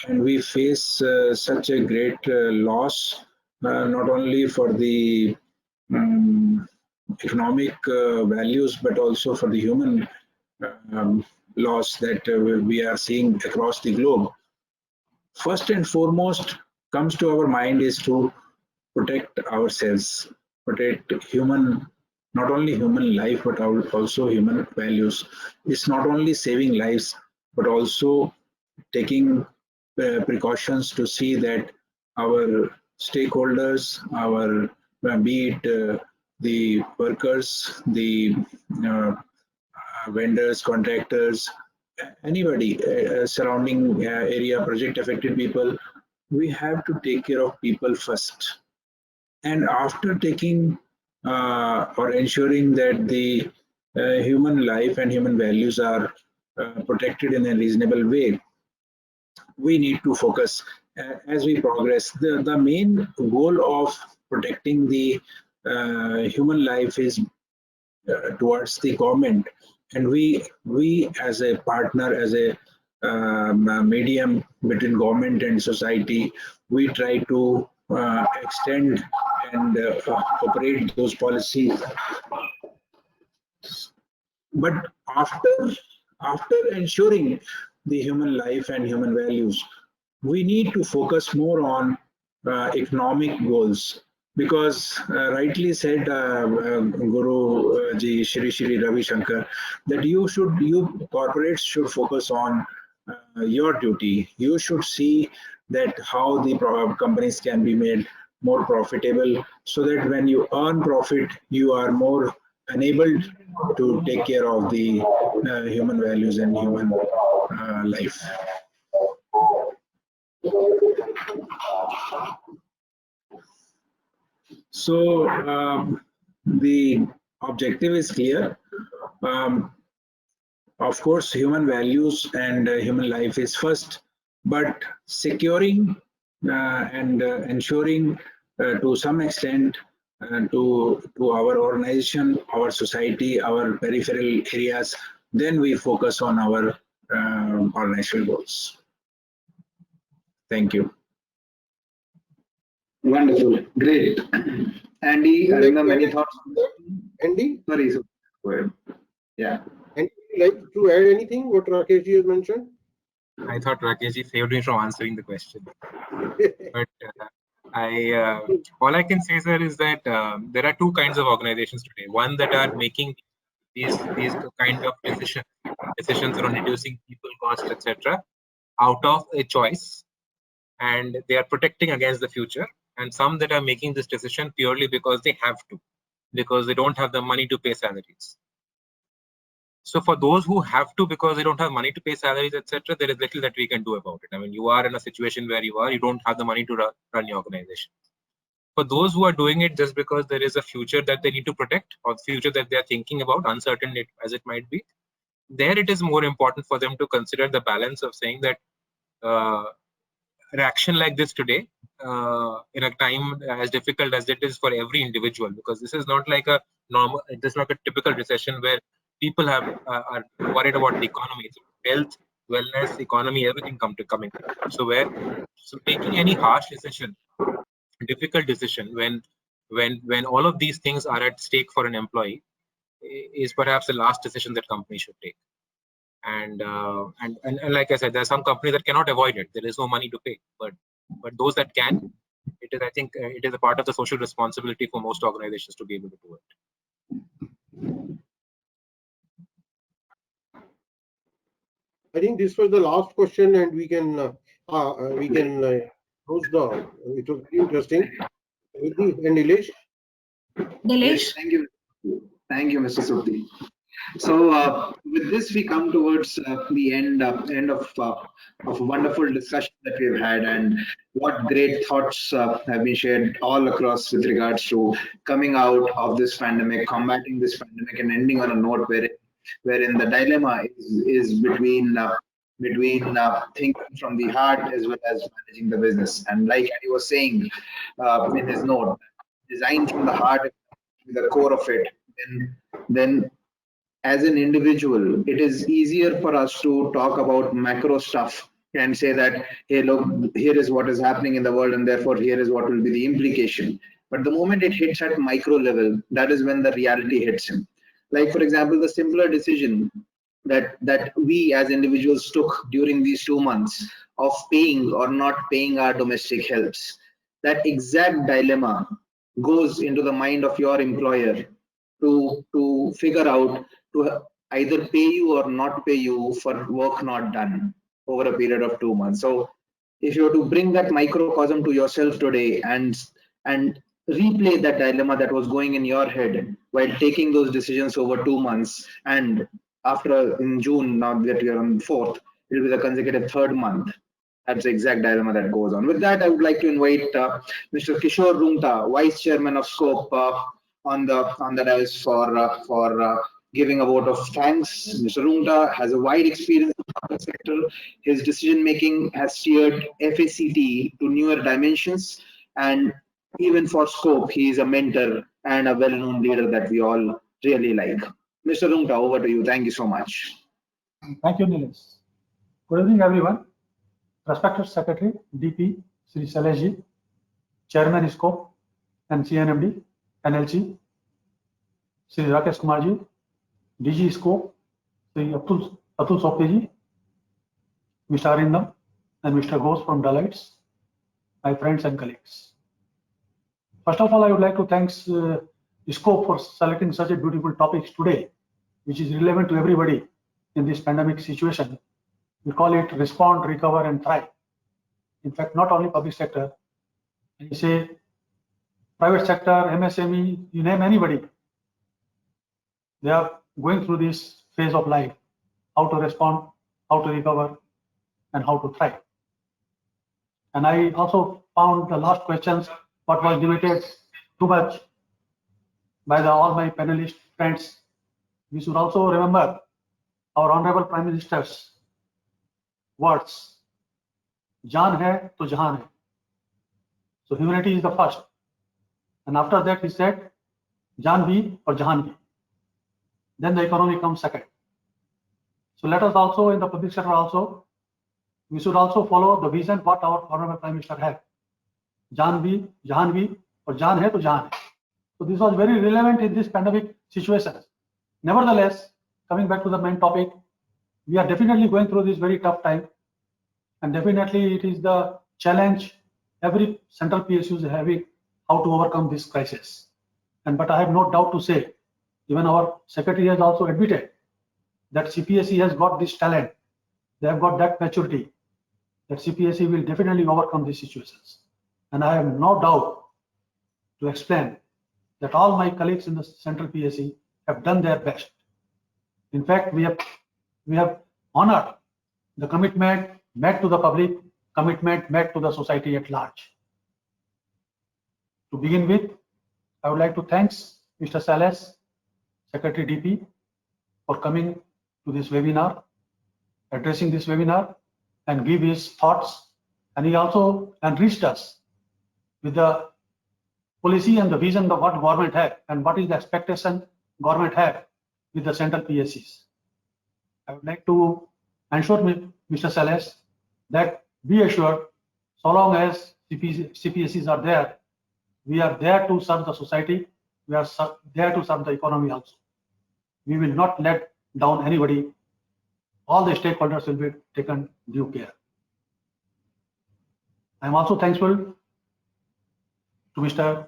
and we face such a great loss, not only for the economic values, but also for the human loss that we are seeing across the globe. First and foremost comes to our mind is to protect ourselves, protect not only human life, but also human values. It's not only saving lives, but also taking precautions to see that our stakeholders, our be it the workers, the vendors, contractors, anybody, surrounding area, project affected people. We have to take care of people first. And after taking or ensuring that the human life and human values are protected in a reasonable way, we need to focus as we progress. The main goal of protecting the human life is towards the government, and we as a partner, as a medium between government and society, we try to extend and operate those policies. But after ensuring the human life and human values, we need to focus more on economic goals, because rightly said Guru Ji Shri Ravi Shankar, that you corporates should focus on your duty. You should see that how the companies can be made more profitable, so that when you earn profit, you are more enabled to take care of the human values and human life. So the objective is clear. Of course, human values and human life is first, but securing and ensuring to some extent to our organization, our society, our peripheral areas, then we focus on our organizational goals. Thank you. Wonderful, great. Andy, I remember many thoughts. Andy? Sorry, so go ahead. Yeah. And would you like to add anything what Rakesh has mentioned? I thought Rakesh saved me from answering the question. But all I can say, sir, is that there are two kinds of organizations today. One that are making these kind of decisions around reducing people cost, etc., out of a choice, and they are protecting against the future. And some that are making this decision purely because they have to, because they don't have the money to pay salaries. So for those who have to because they don't have money to pay salaries, etc., there is little that we can do about it. I mean, you are in a situation where you don't have the money to run your organization. For those who are doing it just because there is a future that they need to protect, or future that they are thinking about, uncertain as it might be, there it is more important for them to consider the balance of saying that an action like this today, in a time as difficult as it is for every individual, because this is not like a normal, this is not a typical recession where people are worried about the economy. It's health, wellness, economy, everything coming. So taking any harsh decision, difficult decision when all of these things are at stake for an employee, is perhaps the last decision that companies should take. And like I said, there are some companies that cannot avoid it. There is no money to pay, but those that can, it is, I think, it is a part of the social responsibility for most organizations to be able to do it. I think this was the last question, and we can close the. It was very interesting. And Nilesh. Yes, thank you, Mr. Subhi. So with this, we come towards the end of a wonderful discussion that we've had, and what great thoughts have been shared all across with regards to coming out of this pandemic, combating this pandemic, and ending on a note wherein the dilemma is between thinking from the heart as well as managing the business. And like he was saying in his note, design from the heart is the core of it. Then as an individual, it is easier for us to talk about macro stuff and say that, hey, look, here is what is happening in the world, and therefore here is what will be the implication. But the moment it hits at micro level, that is when the reality hits him. Like, for example, the simpler decision that we as individuals took during these 2 months of paying or not paying our domestic helps. That exact dilemma goes into the mind of your employer to figure out to either pay you or not pay you for work not done over a period of 2 months. So if you were to bring that microcosm to yourself today and replay that dilemma that was going in your head while taking those decisions over 2 months, and after in June, now that we are on 4th, it will be the consecutive 3rd month. That's the exact dilemma that goes on. With that, I would like to invite Mr. Kishore Rungta, Vice Chairman of SCOPE, on the dais for giving a vote of thanks. Mr. Rungta has a wide experience in the public sector. His decision making has steered FACT to newer dimensions, and even for SCOPE, he is a mentor and a well-known leader that we all really like. Mr. Rungta, over to you. Thank you so much. Thank you, Nilesh. Good evening, everyone. Respected Secretary, DP, Sri Sailesh, Chairman SCOPE and CNMD, NLC, Sri Rakesh Kumarji, DG SCOPE, Sri Atul Sopteji, Mr. Arindam, and Mr. Ghosh from Deloitte, my friends and colleagues. First of all, I would like to thank SCOPE for selecting such a beautiful topics today, which is relevant to everybody in this pandemic situation. We call it respond, recover, and thrive. In fact, not only public sector, and you say private sector, MSME, you name anybody, they are going through this phase of life, how to respond, how to recover, and how to thrive. And I also found the last questions, what was debated too much by all my panelist friends. We should also remember our Honorable Prime Minister's words, Jaan hai to jahan hai. So humanity is the first. And after that he said, Jaan bhi or jahan bhi. Then the economy comes second. So let us also in the public sector also, we should also follow the vision what our Honorable Prime Minister had. Jaan bhi, jahan bhi, or jaan hai to jahan hai. So this was very relevant in this pandemic situation. Nevertheless, coming back to the main topic, we are definitely going through this very tough time, and definitely it is the challenge every central PSU is having, how to overcome this crisis. But I have no doubt to say, even our secretary has also admitted that CPSE has got this talent, they have got that maturity, that CPSE will definitely overcome these situations. And I have no doubt to explain that all my colleagues in the central PSE have done their best. In fact, we have honored the commitment made to the public, commitment made to the society at large. To begin with, I would like to thank Mr. Sailesh, Secretary DP, for coming to this webinar, addressing this webinar, and give his thoughts. And he also enriched us with the policy and the vision of what government have and what is the expectation government have with the central PSEs. I would like to ensure Mr. Sailesh that be assured, so long as CPSEs are there, we are there to serve the society, we are there to serve the economy also. We will not let down anybody. All the stakeholders will be taken due care. I am also thankful to Mr.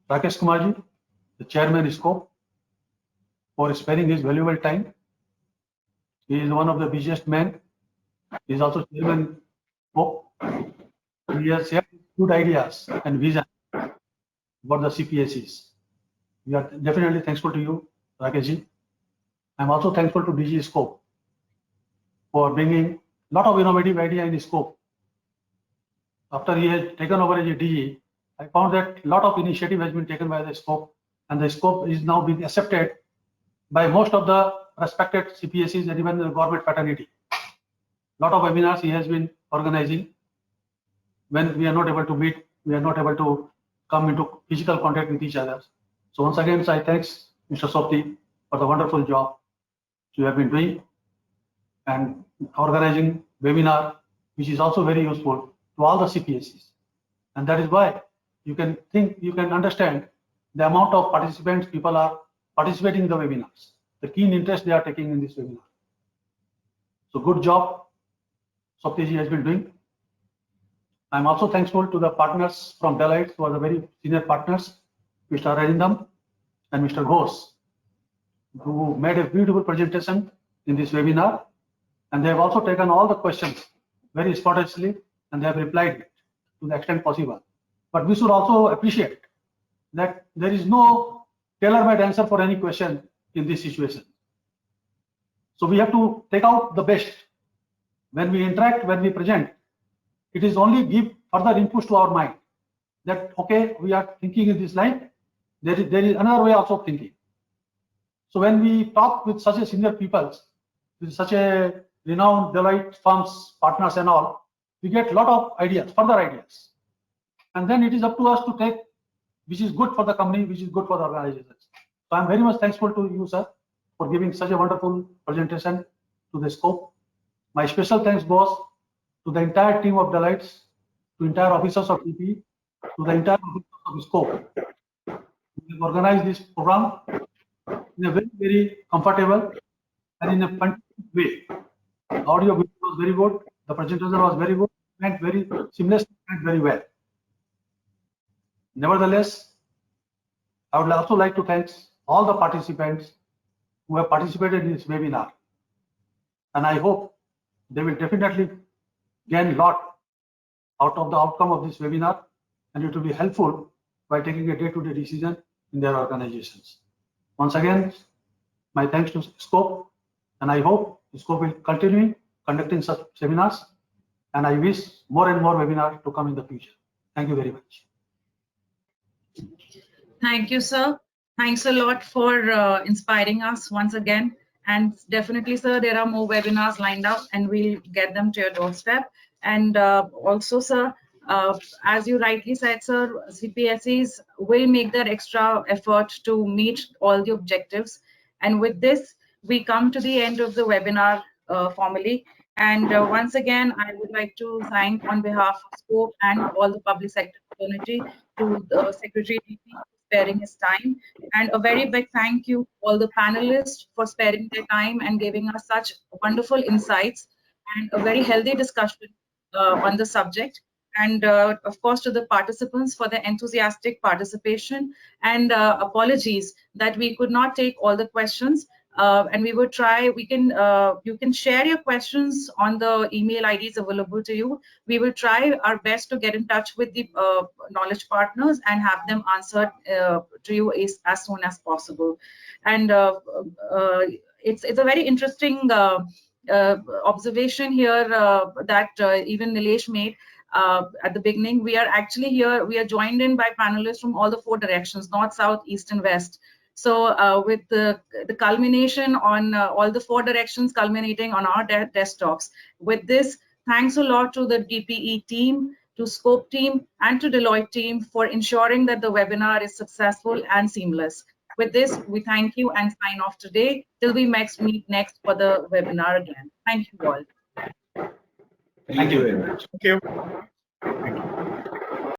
Rakesh Kumarji, the Chairman of SCOPE, for sparing his valuable time. He is one of the busiest men. He is also Chairman of SCOPE. He has shared good ideas and vision about the CPSEs. We are definitely thankful to you, Rakeshji. I am also thankful to DG SCOPE for bringing a lot of innovative idea in SCOPE. After he has taken over as a DG, I found that a lot of initiative has been taken by the SCOPE, and the SCOPE is now being accepted by most of the respected CPSEs and even the government fraternity. A lot of webinars he has been organizing. When we are not able to meet, we are not able to come into physical contact with each other. So once again, I thank Mr. Sopti for the wonderful job you have been doing and organizing webinar, which is also very useful to all the CPSEs. And that is why you can understand the amount of participants people are participating in the webinars, the keen interest they are taking in this webinar. So good job Soptiji has been doing. I'm also thankful to the partners from Deloitte, who are the very senior partners, Mr. Arindam and Mr. Ghosh, who made a beautiful presentation in this webinar. And they have also taken all the questions very spontaneously, and they have replied to the extent possible. but we should also appreciate that there is no tailor-made answer for any question in this situation. So we have to take out the best. When we interact, when we present, it is only give further inputs to our mind that, okay, we are thinking in this line, there is another way also of thinking. So when we talk with such a senior people, with such a renowned Deloitte firms, partners and all, we get a lot of ideas, further ideas. And then it is up to us to take which is good for the company, which is good for the organizations. So I'm very much thankful to you, sir, for giving such a wonderful presentation to the scope. My special thanks goes to the entire team of Deloitte, to entire officers of DP, to the entire officers of scope. We have organized this program in a very, very comfortable and in a fantastic way. The audio video was very good, the presentation was very good, went very seamlessly and very well. Nevertheless, I would also like to thank all the participants who have participated in this webinar. And I hope they will definitely gain a lot out of the outcome of this webinar, and it will be helpful by taking a day-to-day decision in their organizations. Once again, my thanks to Scope, and I hope Scope will continue conducting such seminars, and I wish more and more webinars to come in the future. Thank you very much. Thank you, sir. Thanks a lot for inspiring us once again. And definitely, sir, there are more webinars lined up and we'll get them to your doorstep. And also, sir, as you rightly said, sir, CPSEs will make that extra effort to meet all the objectives. And with this, we come to the end of the webinar formally. And once again, I would like to thank on behalf of Scope and all the public sector fraternity to the Secretary DP for sparing his time. And a very big thank you to all the panelists for sparing their time and giving us such wonderful insights and a very healthy discussion on the subject. And of course, to the participants for their enthusiastic participation. And apologies that we could not take all the questions. And we will try, you can share your questions on the email IDs available to you. We will try our best to get in touch with the knowledge partners and have them answered to you as soon as possible. And it's a very interesting observation here that even Nilesh made at the beginning. We are actually here, we are joined in by panelists from all the 4 directions, north, south, east, and west. So with the culmination on all the 4 directions culminating on our desktops. With this, thanks a lot to the DPE team, to Scope team, and to Deloitte team for ensuring that the webinar is successful and seamless. With this, we thank you and sign off today till we meet next for the webinar again. Thank you all. Thank you very much. Thank you. Thank you.